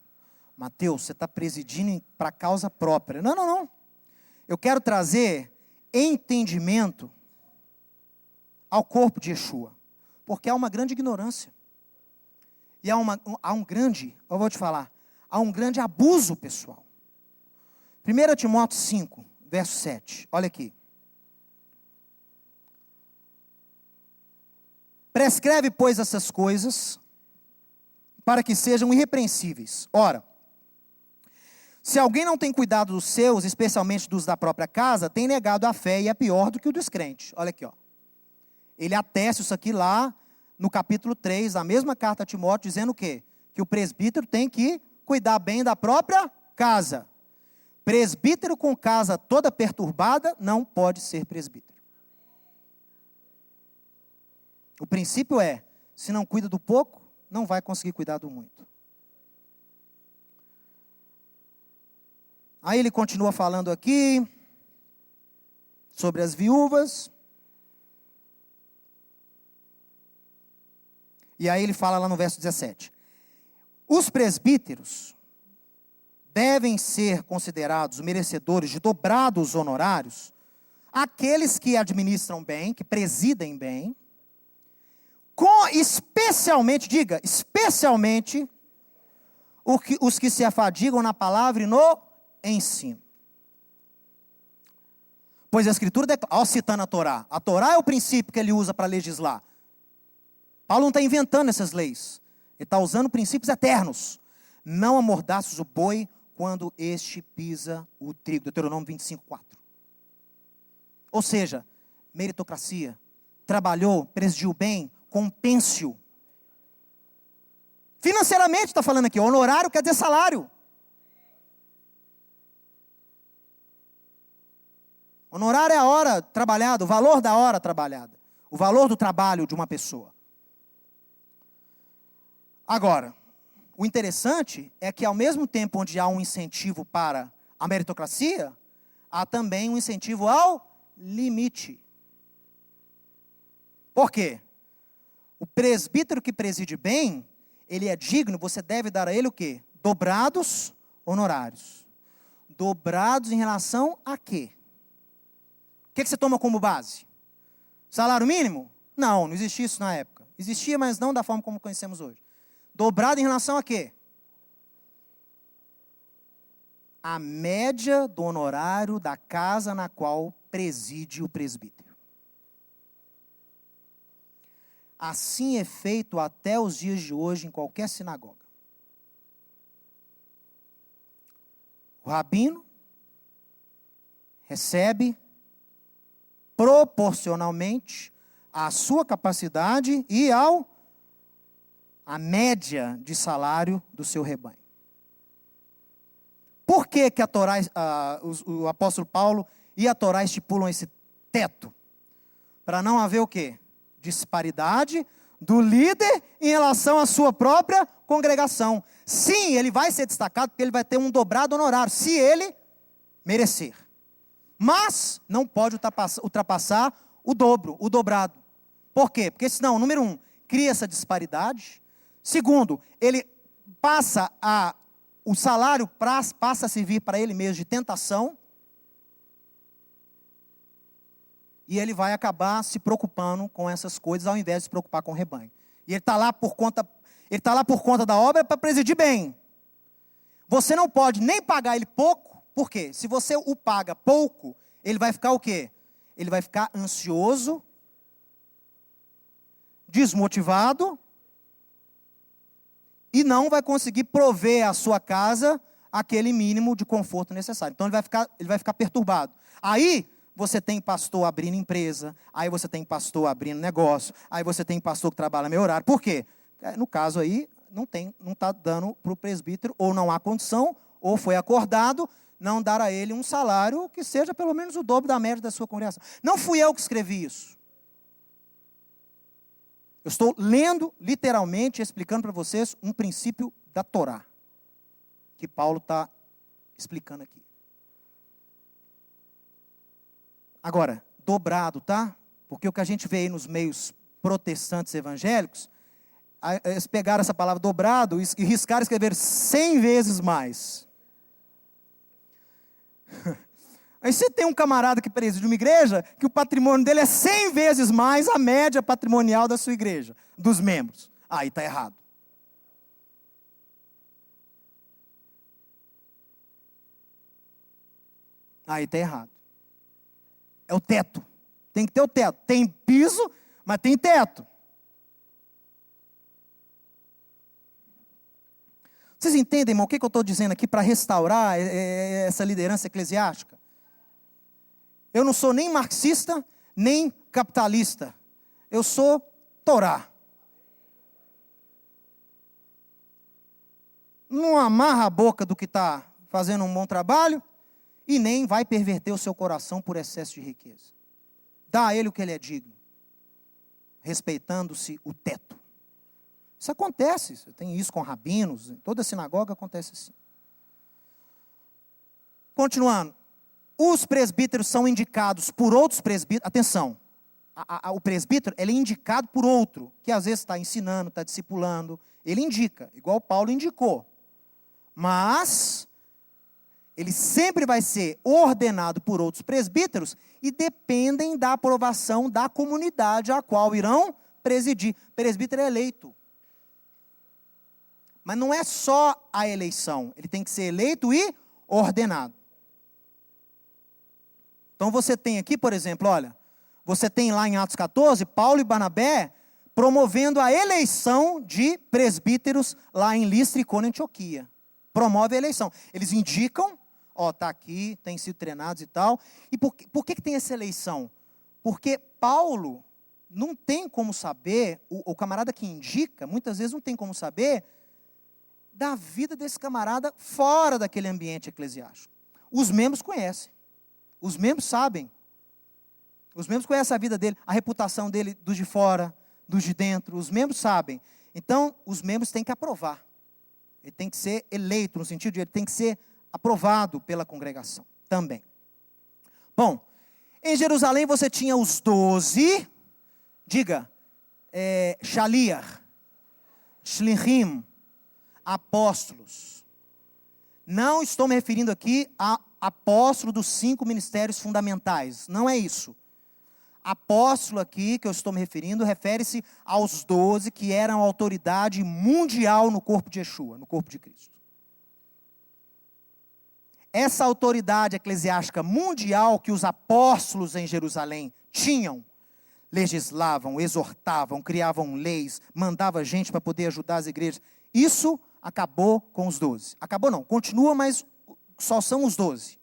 Speaker 1: Mateus, você está presidindo para causa própria. Não, não, não. Eu quero trazer entendimento ao corpo de Yeshua. Porque há uma grande ignorância. E há um grande, eu vou te falar, há um grande abuso pessoal. 1 Timóteo 5, verso 7. Olha aqui. Prescreve, pois, essas coisas, para que sejam irrepreensíveis. Ora, se alguém não tem cuidado dos seus, especialmente dos da própria casa, tem negado a fé e é pior do que o descrente. Olha aqui, ó. Ele atesta isso aqui lá no capítulo 3, da mesma carta a Timóteo, dizendo o quê? Que o presbítero tem que cuidar bem da própria casa. Presbítero com casa toda perturbada não pode ser presbítero. O princípio é, se não cuida do pouco, não vai conseguir cuidar do muito. Aí ele continua falando aqui sobre as viúvas. E aí ele fala lá no verso 17. Os presbíteros devem ser considerados merecedores de dobrados honorários aqueles que administram bem, que presidem bem, especialmente, diga, especialmente os que se afadigam na palavra e no ensino. Pois a Escritura declara, ó, citando a Torá é o princípio que ele usa para legislar. Paulo não está inventando essas leis, ele está usando princípios eternos. Não amordaços o boi quando este pisa o trigo, Deuteronômio 25:4. Ou seja, meritocracia, trabalhou, presidiu bem, compense-o. Financeiramente está falando aqui, honorário quer dizer salário. Honorário é a hora trabalhada, o valor da hora trabalhada, o valor do trabalho de uma pessoa. Agora, o interessante é que ao mesmo tempo onde há um incentivo para a meritocracia, há também um incentivo ao limite. Por quê? O presbítero que preside bem, ele é digno, você deve dar a ele o quê? Dobrados honorários. Dobrados em relação a quê? O que você toma como base? Salário mínimo? Não, não existia isso na época. Existia, mas não da forma como conhecemos hoje. Dobrado em relação a quê? A média do honorário da casa na qual preside o presbítero. Assim é feito até os dias de hoje em qualquer sinagoga. O rabino recebe proporcionalmente à sua capacidade e a média de salário do seu rebanho. Por que a Torá, o apóstolo Paulo e a Torá estipulam esse teto? Para não haver o quê? Disparidade do líder em relação à sua própria congregação. Sim, ele vai ser destacado porque ele vai ter um dobrado honorário, se ele merecer. Mas não pode ultrapassar o dobro, o dobrado. Por quê? Porque senão, número 1, cria essa disparidade. Segundo, o salário passa a servir para ele mesmo de tentação. E ele vai acabar se preocupando com essas coisas ao invés de se preocupar com o rebanho. E ele está lá por conta da obra para presidir bem. Você não pode nem pagar ele pouco. Por quê? Se você o paga pouco, ele vai ficar o quê? Ele vai ficar ansioso, desmotivado, e não vai conseguir prover à sua casa aquele mínimo de conforto necessário. Então ele vai ficar perturbado. Aí você tem pastor abrindo empresa, aí você tem pastor abrindo negócio, aí você tem pastor que trabalha meio horário. Por quê? No caso aí, não está dando para o presbítero, ou não há condição, ou foi acordado, não dar a ele um salário que seja pelo menos o dobro da média da sua congregação. Não fui eu que escrevi isso. Eu estou lendo, literalmente, explicando para vocês um princípio da Torá, que Paulo está explicando aqui. Agora, dobrado, tá? Porque o que a gente vê aí nos meios protestantes evangélicos, eles pegaram essa palavra dobrado e riscaram escrever 100 vezes mais. Aí você tem um camarada que preside uma igreja, que o patrimônio dele é 100 vezes mais a média patrimonial da sua igreja, dos membros. Aí está errado. Aí está errado. É o teto. Tem que ter o teto. Tem piso, mas tem teto. Vocês entendem, irmão, o que eu estou dizendo aqui para restaurar essa liderança eclesiástica? Eu não sou nem marxista, nem capitalista. Eu sou Torá. Não amarra a boca do que está fazendo um bom trabalho e nem vai perverter o seu coração por excesso de riqueza. Dá a ele o que ele é digno, respeitando-se o teto. Isso acontece, tem isso com rabinos, em toda sinagoga acontece assim. Continuando. Os presbíteros são indicados por outros presbíteros. Atenção, o presbítero ele é indicado por outro, que às vezes está ensinando, está discipulando. Ele indica, igual Paulo indicou. Mas ele sempre vai ser ordenado por outros presbíteros e dependem da aprovação da comunidade a qual irão presidir. Presbítero é eleito. Mas não é só a eleição, ele tem que ser eleito e ordenado. Então você tem aqui, por exemplo, olha, você tem lá em Atos 14, Paulo e Barnabé promovendo a eleição de presbíteros lá em Listra, Icônio e Antioquia. Promove a eleição. Eles indicam, está aqui, tem sido treinados e tal. E por que tem essa eleição? Porque Paulo não tem como saber, o camarada que indica, muitas vezes não tem como saber da vida desse camarada fora daquele ambiente eclesiástico. Os membros conhecem. Os membros sabem. Os membros conhecem a vida dele, a reputação dele dos de fora, dos de dentro. Os membros sabem. Então, os membros têm que aprovar. Ele tem que ser eleito, no sentido de ele tem que ser aprovado pela congregação também. Bom, em Jerusalém você tinha os 12, diga, Shaliach, Shlichim, apóstolos. Não estou me referindo aqui a apóstolo dos 5 ministérios fundamentais, não é isso. Apóstolo aqui, que eu estou me referindo, refere-se aos 12 que eram autoridade mundial no corpo de Yeshua, no corpo de Cristo. Essa autoridade eclesiástica mundial que os apóstolos em Jerusalém tinham, legislavam, exortavam, criavam leis, mandavam gente para poder ajudar as igrejas, isso acabou com os 12. Acabou não, continua, mas só são os 12.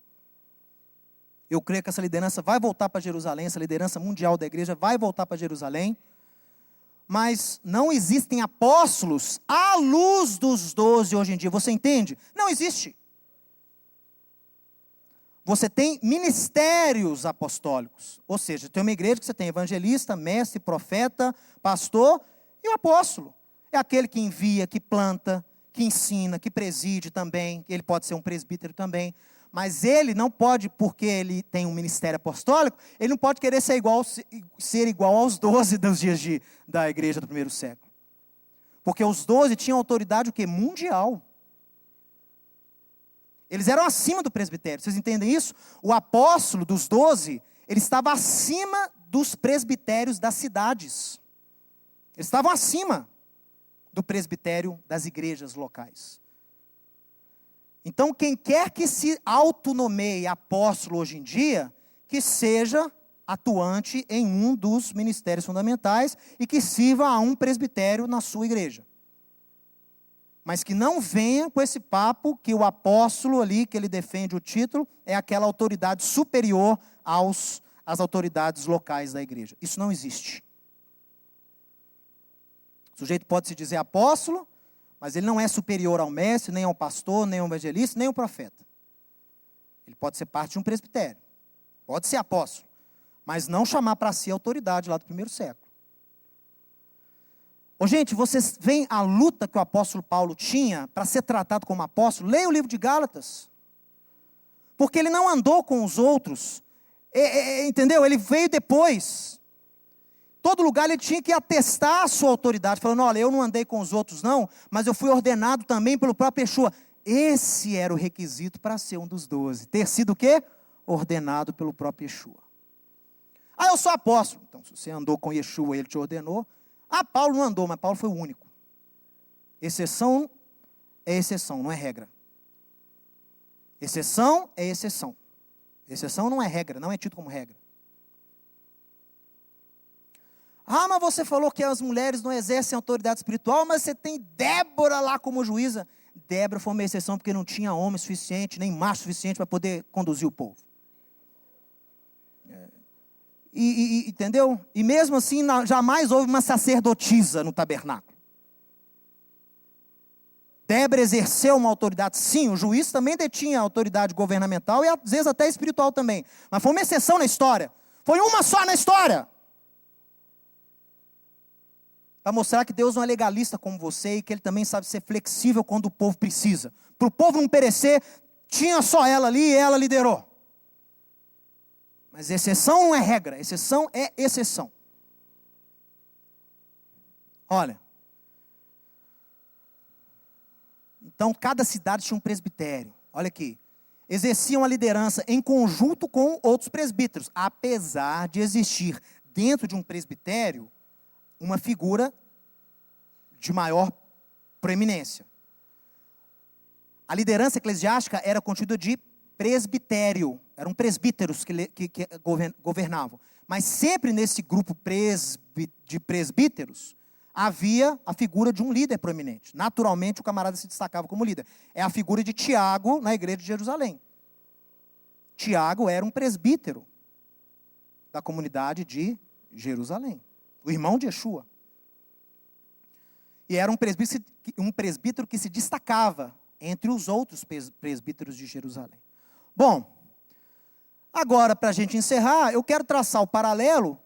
Speaker 1: Eu creio que essa liderança vai voltar para Jerusalém, essa liderança mundial da igreja vai voltar para Jerusalém. Mas não existem apóstolos à luz dos 12 hoje em dia. Você entende? Não existe. Você tem ministérios apostólicos. Ou seja, tem uma igreja que você tem evangelista, mestre, profeta, pastor e o apóstolo. É aquele que envia, que planta, que ensina, que preside também. Ele pode ser um presbítero também. Mas ele não pode, porque ele tem um ministério apostólico, ele não pode querer ser igual aos 12 dos dias da igreja do primeiro século. Porque os 12 tinham autoridade o quê? Mundial. Eles eram acima do presbitério. Vocês entendem isso? O apóstolo dos 12, ele estava acima dos presbitérios das cidades. Eles estavam acima do presbitério das igrejas locais. Então, quem quer que se autonomeie apóstolo hoje em dia, que seja atuante em um dos ministérios fundamentais e que sirva a um presbitério na sua igreja. Mas que não venha com esse papo que o apóstolo ali, que ele defende o título, é aquela autoridade superior às autoridades locais da igreja. Isso não existe. O sujeito pode se dizer apóstolo, mas ele não é superior ao mestre, nem ao pastor, nem ao evangelista, nem ao profeta. Ele pode ser parte de um presbitério. Pode ser apóstolo, mas não chamar para si a autoridade lá do primeiro século. Ô, gente, vocês veem a luta que o apóstolo Paulo tinha para ser tratado como apóstolo? Leia o livro de Gálatas. Porque ele não andou com os outros, entendeu? Ele veio depois. Todo lugar ele tinha que atestar a sua autoridade, falando, olha, eu não andei com os outros não, mas eu fui ordenado também pelo próprio Yeshua. Esse era o requisito para ser um dos 12. Ter sido o quê? Ordenado pelo próprio Yeshua. Ah, eu sou apóstolo. Então, se você andou com Yeshua, ele te ordenou. Ah, Paulo não andou, mas Paulo foi o único. Exceção é exceção, não é regra. Exceção é exceção. Exceção não é regra, não é tido como regra. Ah, mas você falou que as mulheres não exercem autoridade espiritual, mas você tem Débora lá como juíza. Débora foi uma exceção porque não tinha homem suficiente, nem macho suficiente para poder conduzir o povo. Entendeu? E mesmo assim, jamais houve uma sacerdotisa no tabernáculo. Débora exerceu uma autoridade, sim, o juiz também detinha autoridade governamental e às vezes até espiritual também. Mas foi uma exceção na história. Foi uma só na história. Para mostrar que Deus não é legalista como você e que Ele também sabe ser flexível quando o povo precisa. Para o povo não perecer, tinha só ela ali e ela liderou. Mas exceção não é regra, exceção é exceção. Olha. Então, cada cidade tinha um presbitério. Olha aqui. Exerciam a liderança em conjunto com outros presbíteros. Apesar de existir dentro de um presbitério uma figura de maior proeminência. A liderança eclesiástica era constituída de presbitério. Eram presbíteros que governavam. Mas sempre nesse grupo de presbíteros, havia a figura de um líder proeminente. Naturalmente, o camarada se destacava como líder. É a figura de Tiago na igreja de Jerusalém. Tiago era um presbítero da comunidade de Jerusalém. O irmão de Yeshua. E era um presbítero que se destacava entre os outros presbíteros de Jerusalém. Bom, agora, para a gente encerrar, eu quero traçar o paralelo,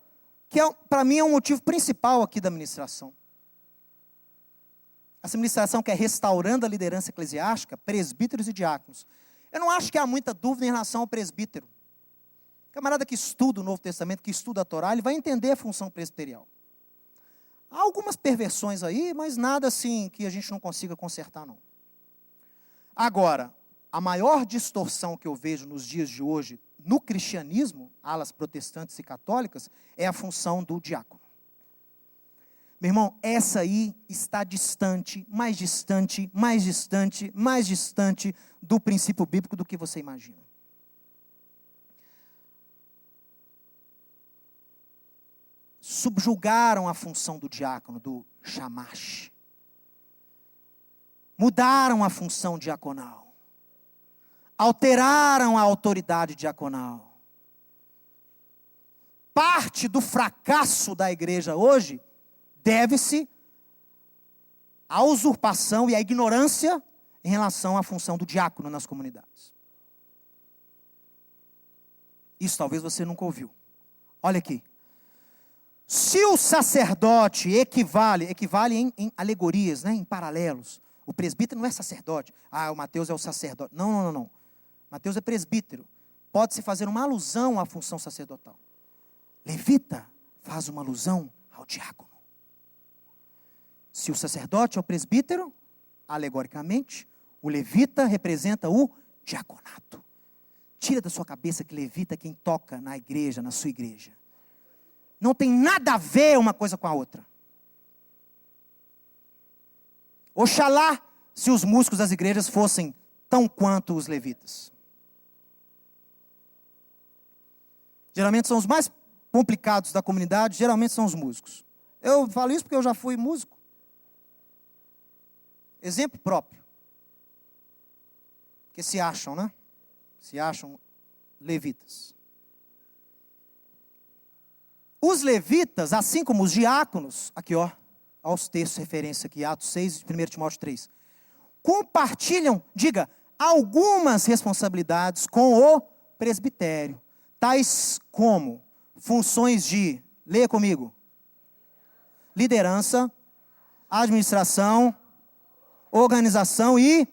Speaker 1: que para mim é um motivo principal aqui da ministração. Essa ministração que é restaurando a liderança eclesiástica, presbíteros e diáconos. Eu não acho que há muita dúvida em relação ao presbítero. Camarada que estuda o Novo Testamento, que estuda a Torá, ele vai entender a função presbiterial. Há algumas perversões aí, mas nada assim que a gente não consiga consertar, não. Agora, a maior distorção que eu vejo nos dias de hoje, no cristianismo, alas protestantes e católicas, é a função do diácono. Meu irmão, essa aí está distante, mais distante, mais distante, mais distante do princípio bíblico do que você imagina. Subjugaram a função do diácono, do shamash. Mudaram a função diaconal. Alteraram a autoridade diaconal. Parte do fracasso da igreja hoje deve-se à usurpação e à ignorância em relação à função do diácono nas comunidades. Isso talvez você nunca ouviu. Olha aqui. Se o sacerdote equivale em alegorias, né, em paralelos. O presbítero não é sacerdote. Ah, o Mateus é o sacerdote. Não. Mateus é presbítero. Pode-se fazer uma alusão à função sacerdotal. Levita faz uma alusão ao diácono. Se o sacerdote é o presbítero, alegoricamente, o levita representa o diaconato. Tira da sua cabeça que levita é quem toca na igreja, na sua igreja. Não tem nada a ver uma coisa com a outra. Oxalá se os músicos das igrejas fossem tão quanto os levitas. Geralmente são os mais complicados da comunidade, geralmente são os músicos. Eu falo isso porque eu já fui músico. exemplo próprio. Porque se acham, né? Se acham levitas. Os levitas, assim como os diáconos, aqui ó, aos textos de referência aqui, Atos 6 e 1 Timóteo 3, compartilham, diga, algumas responsabilidades com o presbitério, tais como funções de, leia comigo, liderança, administração, organização e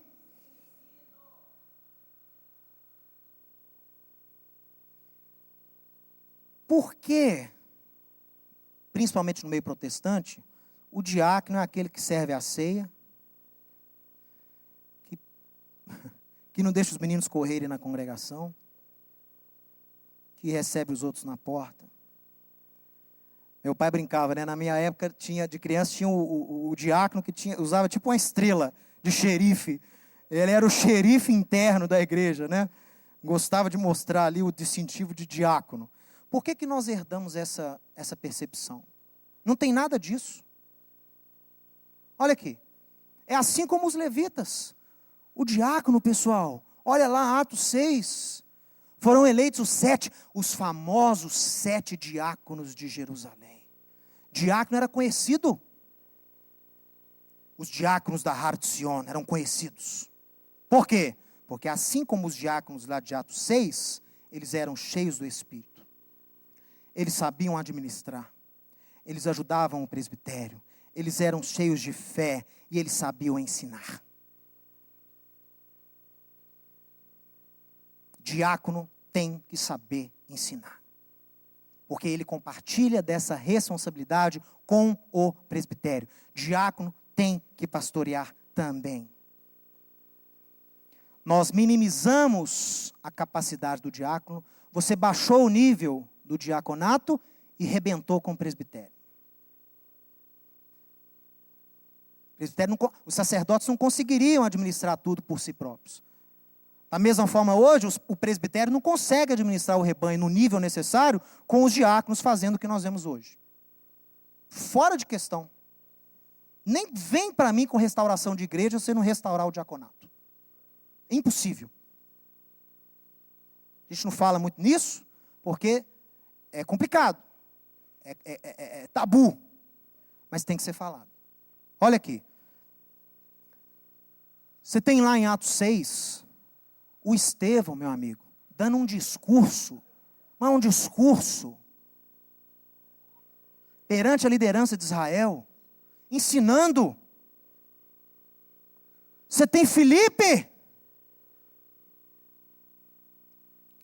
Speaker 1: por quê? Principalmente no meio protestante, o diácono é aquele que serve a ceia, que não deixa os meninos correrem na congregação, que recebe os outros na porta. Meu pai brincava, né? Na minha época, de criança, tinha o diácono que usava tipo uma estrela de xerife. Ele era o xerife interno da igreja, né? Gostava de mostrar ali o distintivo de diácono. Por que nós herdamos essa percepção? Não tem nada disso. Olha aqui. É assim como os levitas. O diácono, pessoal, olha lá, Atos 6. Foram eleitos os famosos 7 diáconos de Jerusalém. Diácono era conhecido. Os diáconos da Har Sion eram conhecidos. Por quê? Porque assim como os diáconos lá de Atos 6, eles eram cheios do Espírito. Eles sabiam administrar. Eles ajudavam o presbitério. Eles eram cheios de fé e eles sabiam ensinar. Diácono tem que saber ensinar. Porque ele compartilha dessa responsabilidade com o presbitério. Diácono tem que pastorear também. Nós minimizamos a capacidade do diácono. Você baixou o nível do diaconato e rebentou com o presbitério. Os sacerdotes não conseguiriam administrar tudo por si próprios. Da mesma forma, hoje, o presbitério não consegue administrar o rebanho no nível necessário com os diáconos fazendo o que nós vemos hoje. Fora de questão. Nem vem para mim com restauração de igreja se não restaurar o diaconato. É impossível. A gente não fala muito nisso, porque é complicado. É tabu. Mas tem que ser falado. Olha aqui. Você tem lá em Atos 6... o Estevão, meu amigo, dando um discurso, perante a liderança de Israel, ensinando. Você tem Filipe,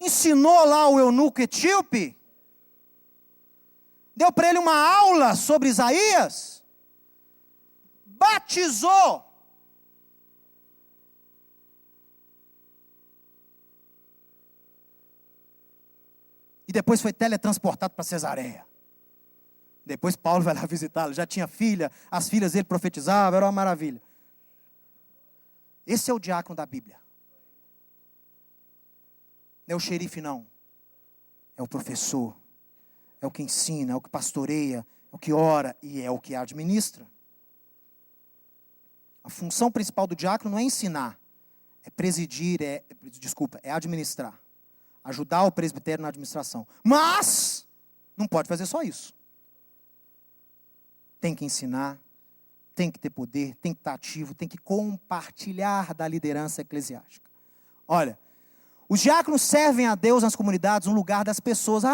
Speaker 1: ensinou lá o eunuco etíope, deu para ele uma aula sobre Isaías, batizou. E depois foi teletransportado para Cesareia. Depois Paulo vai lá visitá-lo. Já tinha filha, as filhas dele profetizavam, era uma maravilha. Esse é o diácono da Bíblia. Não é o xerife, não. É o professor. É o que ensina, é o que pastoreia, é o que ora e é o que administra. A função principal do diácono não é ensinar, é presidir, é administrar. Ajudar o presbitério na administração. Mas, não pode fazer só isso. Tem que ensinar, tem que ter poder, tem que estar ativo, tem que compartilhar da liderança eclesiástica. Olha, os diáconos servem a Deus nas comunidades no lugar das pessoas.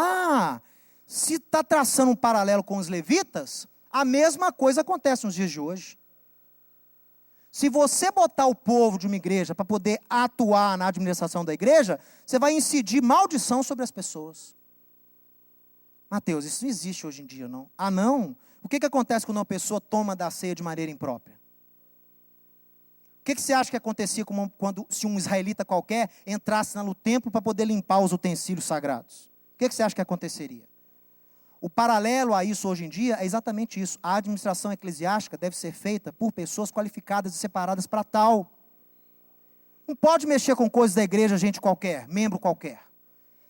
Speaker 1: Se está traçando um paralelo com os levitas, a mesma coisa acontece nos dias de hoje. Se você botar o povo de uma igreja para poder atuar na administração da igreja, você vai incidir maldição sobre as pessoas. Mateus, isso não existe hoje em dia, não. Não? O que acontece quando uma pessoa toma da ceia de maneira imprópria? O que você acha que acontecia se um israelita qualquer entrasse no templo para poder limpar os utensílios sagrados? O que você acha que aconteceria? O paralelo a isso hoje em dia é exatamente isso. A administração eclesiástica deve ser feita por pessoas qualificadas e separadas para tal. Não pode mexer com coisas da igreja gente qualquer, membro qualquer.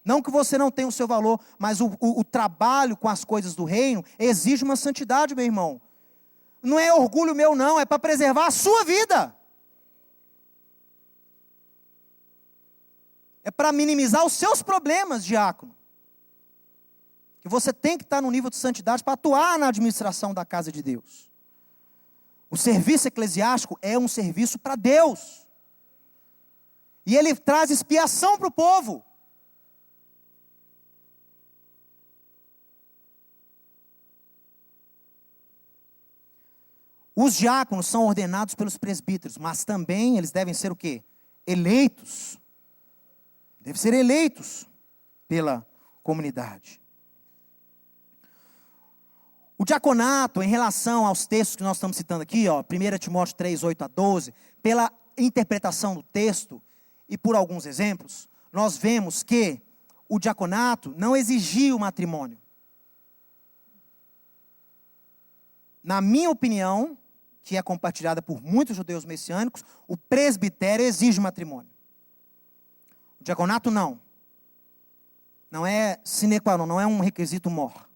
Speaker 1: Não que você não tenha o seu valor, mas o trabalho com as coisas do reino exige uma santidade, meu irmão. não é orgulho meu não, é para preservar a sua vida. É para minimizar os seus problemas, diácono. Que você tem que estar no nível de santidade para atuar na administração da casa de Deus. O serviço eclesiástico é um serviço para Deus. E ele traz expiação para o povo. Os diáconos são ordenados pelos presbíteros, mas também eles devem ser o quê? Eleitos. Devem ser eleitos pela comunidade. O diaconato, em relação aos textos que nós estamos citando aqui, 1 Timóteo 3, 8 a 12, pela interpretação do texto e por alguns exemplos, nós vemos que o diaconato não exigia o matrimônio. Na minha opinião, que é compartilhada por muitos judeus messiânicos, o presbitério exige matrimônio. O diaconato não. Não é sine qua non, não é um requisito mor.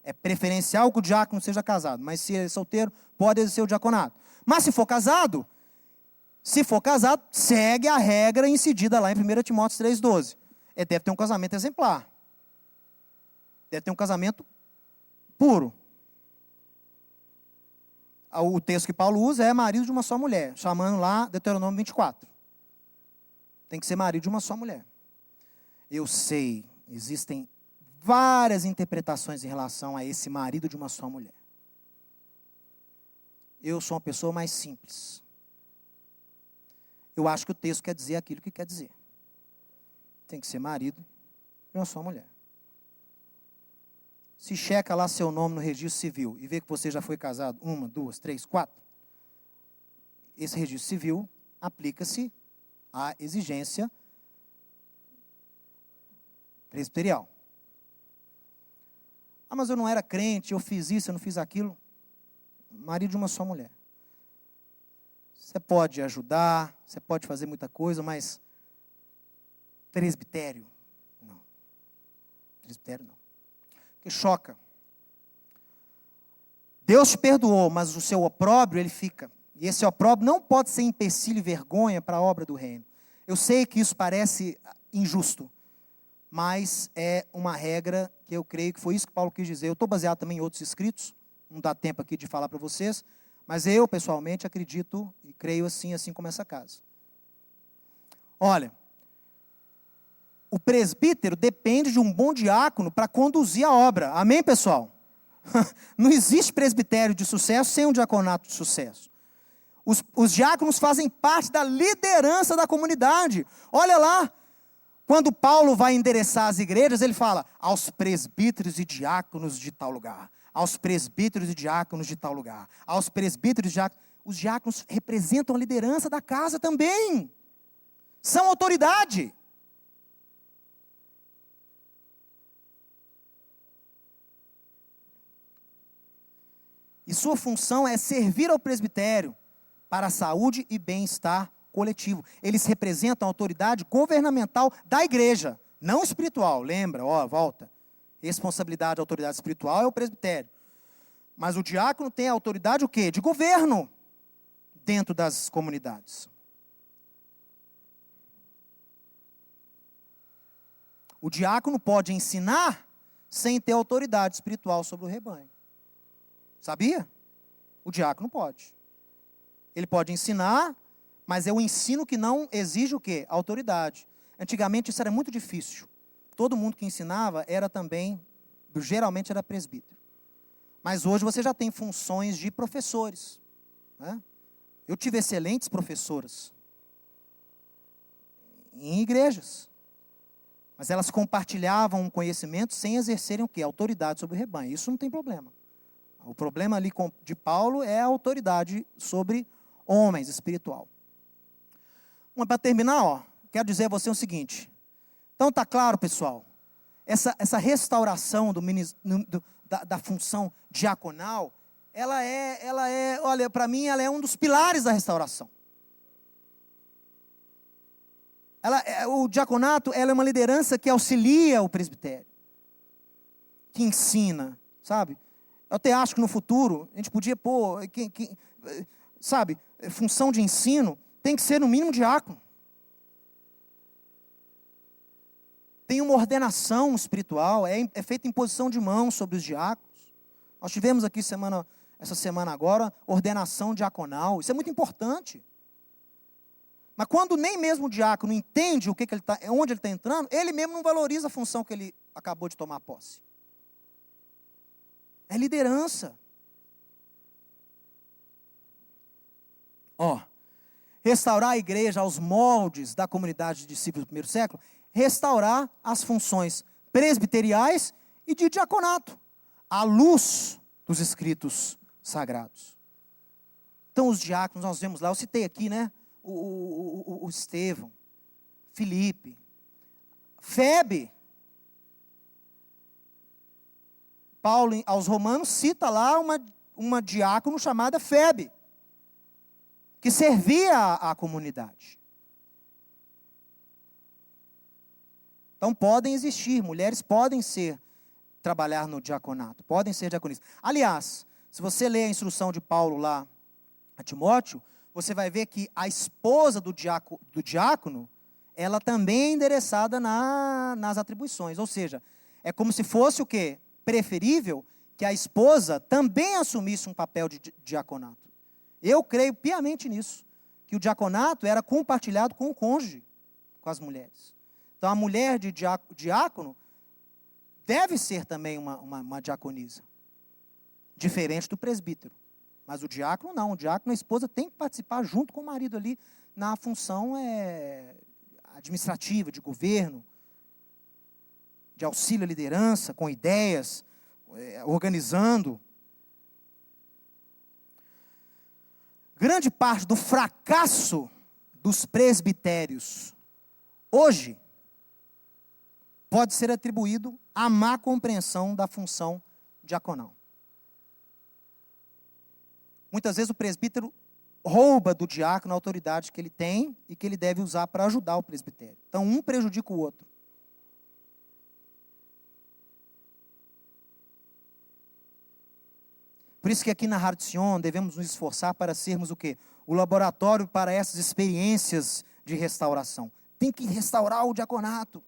Speaker 1: É preferencial que o diácono seja casado, mas se é solteiro, pode exercer o diaconato. Mas se for casado, segue a regra incidida lá em 1 Timóteo 3,12. Deve ter um casamento exemplar. Deve ter um casamento puro. O texto que Paulo usa é marido de uma só mulher, chamando lá Deuteronômio 24. Tem que ser marido de uma só mulher. Eu sei, existem várias interpretações em relação a esse marido de uma só mulher. Eu sou uma pessoa mais simples. Eu acho que o texto quer dizer aquilo que quer dizer. Tem que ser marido de uma só mulher. Se checa lá seu nome no registro civil e vê que você já foi casado 1, 2, 3, 4, esse registro civil aplica-se à exigência presbiterial. Ah, mas eu não era crente, eu fiz isso, eu não fiz aquilo. Marido de uma só mulher. Você pode ajudar, você pode fazer muita coisa, mas presbitério, não. Presbitério não. Porque choca. Deus te perdoou, mas o seu opróbrio, ele fica. E esse opróbrio não pode ser empecilho e vergonha para a obra do reino. Eu sei que isso parece injusto, mas é uma regra que eu creio que foi isso que Paulo quis dizer. Eu estou baseado também em outros escritos, não dá tempo aqui de falar para vocês, mas eu, pessoalmente, acredito e creio assim como essa casa. Olha, o presbítero depende de um bom diácono para conduzir a obra. Amém, pessoal? Não existe presbitério de sucesso sem um diaconato de sucesso. Os diáconos fazem parte da liderança da comunidade. Olha lá, quando Paulo vai endereçar as igrejas, ele fala, aos presbíteros e diáconos de tal lugar. Aos presbíteros e diáconos de tal lugar. Aos presbíteros e diáconos. Os diáconos representam a liderança da casa também. São autoridade. E sua função é servir ao presbitério para a saúde e bem-estar coletivo. Eles representam a autoridade governamental da igreja, não espiritual. Lembra, volta. Responsabilidade da autoridade espiritual é o presbitério. Mas o diácono tem a autoridade o quê? De governo dentro das comunidades. O diácono pode ensinar sem ter autoridade espiritual sobre o rebanho. Sabia? O diácono pode. Ele pode ensinar, mas é o ensino que não exige o quê? Autoridade. Antigamente isso era muito difícil. Todo mundo que ensinava era também, geralmente era presbítero. Mas hoje você já tem funções de professores. Né? Eu tive excelentes professoras em igrejas. Mas elas compartilhavam um conhecimento sem exercerem o quê? Autoridade sobre o rebanho. Isso não tem problema. O problema ali de Paulo é a autoridade sobre homens, espiritual. Mas para terminar, quero dizer a você o seguinte. Então está claro, pessoal, essa restauração da função diaconal, olha, para mim, ela é um dos pilares da restauração. O diaconato, ela é uma liderança que auxilia o presbitério, que ensina, sabe? Eu até acho que no futuro, a gente podia pôr, sabe, função de ensino tem que ser no mínimo diácono. Tem uma ordenação espiritual, é feita imposição de mãos sobre os diáconos. Nós tivemos aqui essa semana agora, ordenação diaconal, isso é muito importante. Mas quando nem mesmo o diácono entende onde ele está entrando, ele mesmo não valoriza a função que ele acabou de tomar posse. É liderança. Restaurar a igreja aos moldes da comunidade de discípulos do primeiro século, restaurar as funções presbiteriais e de diaconato, à luz dos escritos sagrados. Então os diáconos, nós vemos lá, eu citei aqui, né? O Estevão, Filipe, Febe. Paulo, aos Romanos, cita lá uma diácono chamada Febe, que servia à comunidade. Então podem existir, mulheres podem trabalhar no diaconato, podem ser diaconistas. Aliás, se você ler a instrução de Paulo lá a Timóteo, você vai ver que a esposa do diácono, ela também é endereçada nas atribuições. Ou seja, é como se fosse o quê? Preferível que a esposa também assumisse um papel de diaconato. Eu creio piamente nisso, que o diaconato era compartilhado com o cônjuge, com as mulheres. Então a mulher de diácono deve ser também uma diaconisa, diferente do presbítero. Mas o diácono não, o diácono, a esposa tem que participar junto com o marido ali na função administrativa, de governo, de auxílio à liderança, com ideias, organizando. Grande parte do fracasso dos presbitérios hoje pode ser atribuído à má compreensão da função diaconal. Muitas vezes o presbítero rouba do diácono a autoridade que ele tem e que ele deve usar para ajudar o presbitério. Então um prejudica o outro. Por isso que aqui na Rádio Sion devemos nos esforçar para sermos o quê? O laboratório para essas experiências de restauração. Tem que restaurar o diaconato.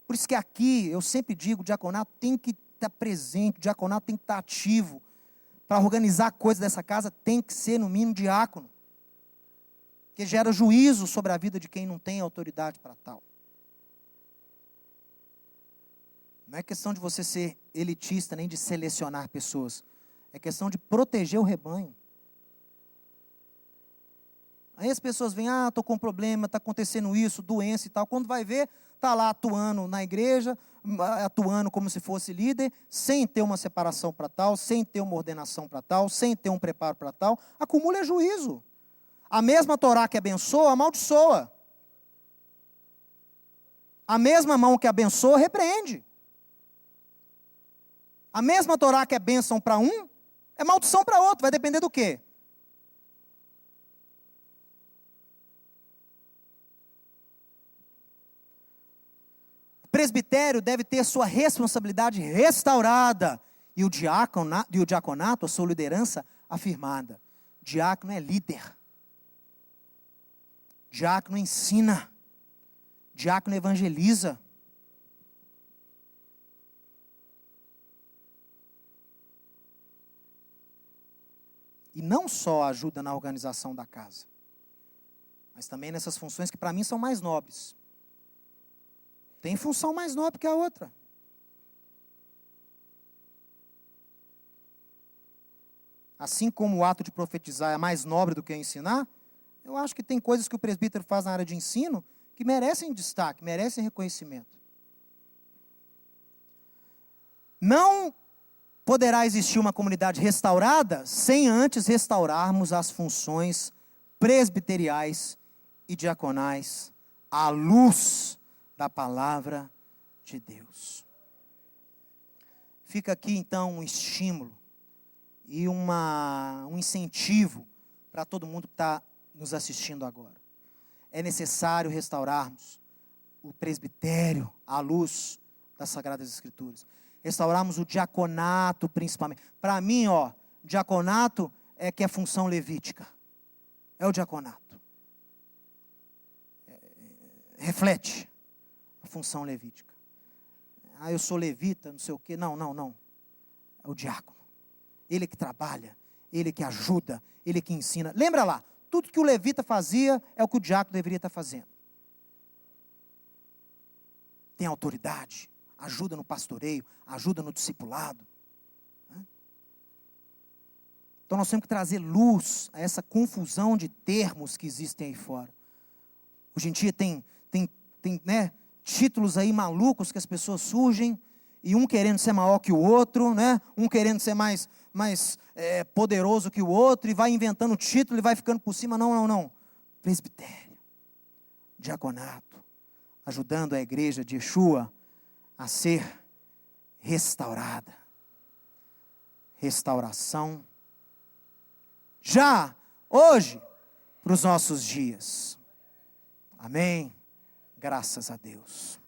Speaker 1: Por isso que aqui, eu sempre digo, o diaconato tem que estar presente, o diaconato tem que estar ativo. Para organizar a coisa dessa casa, tem que ser no mínimo diácono. Que gera juízo sobre a vida de quem não tem autoridade para tal. Não é questão de você ser elitista, nem de selecionar pessoas. É questão de proteger o rebanho. Aí as pessoas vêm, estou com problema, está acontecendo isso, doença e tal. Quando vai ver, está lá atuando na igreja, atuando como se fosse líder, sem ter uma separação para tal, sem ter uma ordenação para tal, sem ter um preparo para tal. Acumula juízo. A mesma Torá que abençoa, amaldiçoa. A mesma mão que abençoa, repreende. A mesma Torá que é bênção para um, é maldição para outro. Vai depender do quê? O presbitério deve ter sua responsabilidade restaurada. E o diaconato, a sua liderança afirmada. Diácono é líder. Diácono ensina. Diácono evangeliza. E não só ajuda na organização da casa, mas também nessas funções que para mim são mais nobres. Tem função mais nobre que a outra. Assim como o ato de profetizar é mais nobre do que ensinar, eu acho que tem coisas que o presbítero faz na área de ensino que merecem destaque, merecem reconhecimento. Não poderá existir uma comunidade restaurada sem antes restaurarmos as funções presbiteriais e diaconais à luz da palavra de Deus. Fica aqui então um estímulo e um incentivo para todo mundo que está nos assistindo agora. É necessário restaurarmos o presbitério à luz das Sagradas Escrituras. restaurarmos o diaconato principalmente. Para mim, diaconato é que é função levítica. É o diaconato. Reflete a função levítica. Eu sou levita, não sei o quê. Não. É o diácono. Ele que trabalha, ele que ajuda, ele que ensina. Lembra lá, tudo que o levita fazia é o que o diácono deveria estar fazendo. Tem autoridade, ajuda no pastoreio, ajuda no discipulado. Então nós temos que trazer luz a essa confusão de termos que existem aí fora. Hoje em dia tem títulos aí malucos que as pessoas surgem, e um querendo ser maior que o outro, um querendo ser mais poderoso que o outro, e vai inventando título e vai ficando por cima. Não. Presbitério, diaconato, ajudando a igreja de Yeshua a ser restaurada. Restauração, já, hoje, para os nossos dias. Amém? Graças a Deus.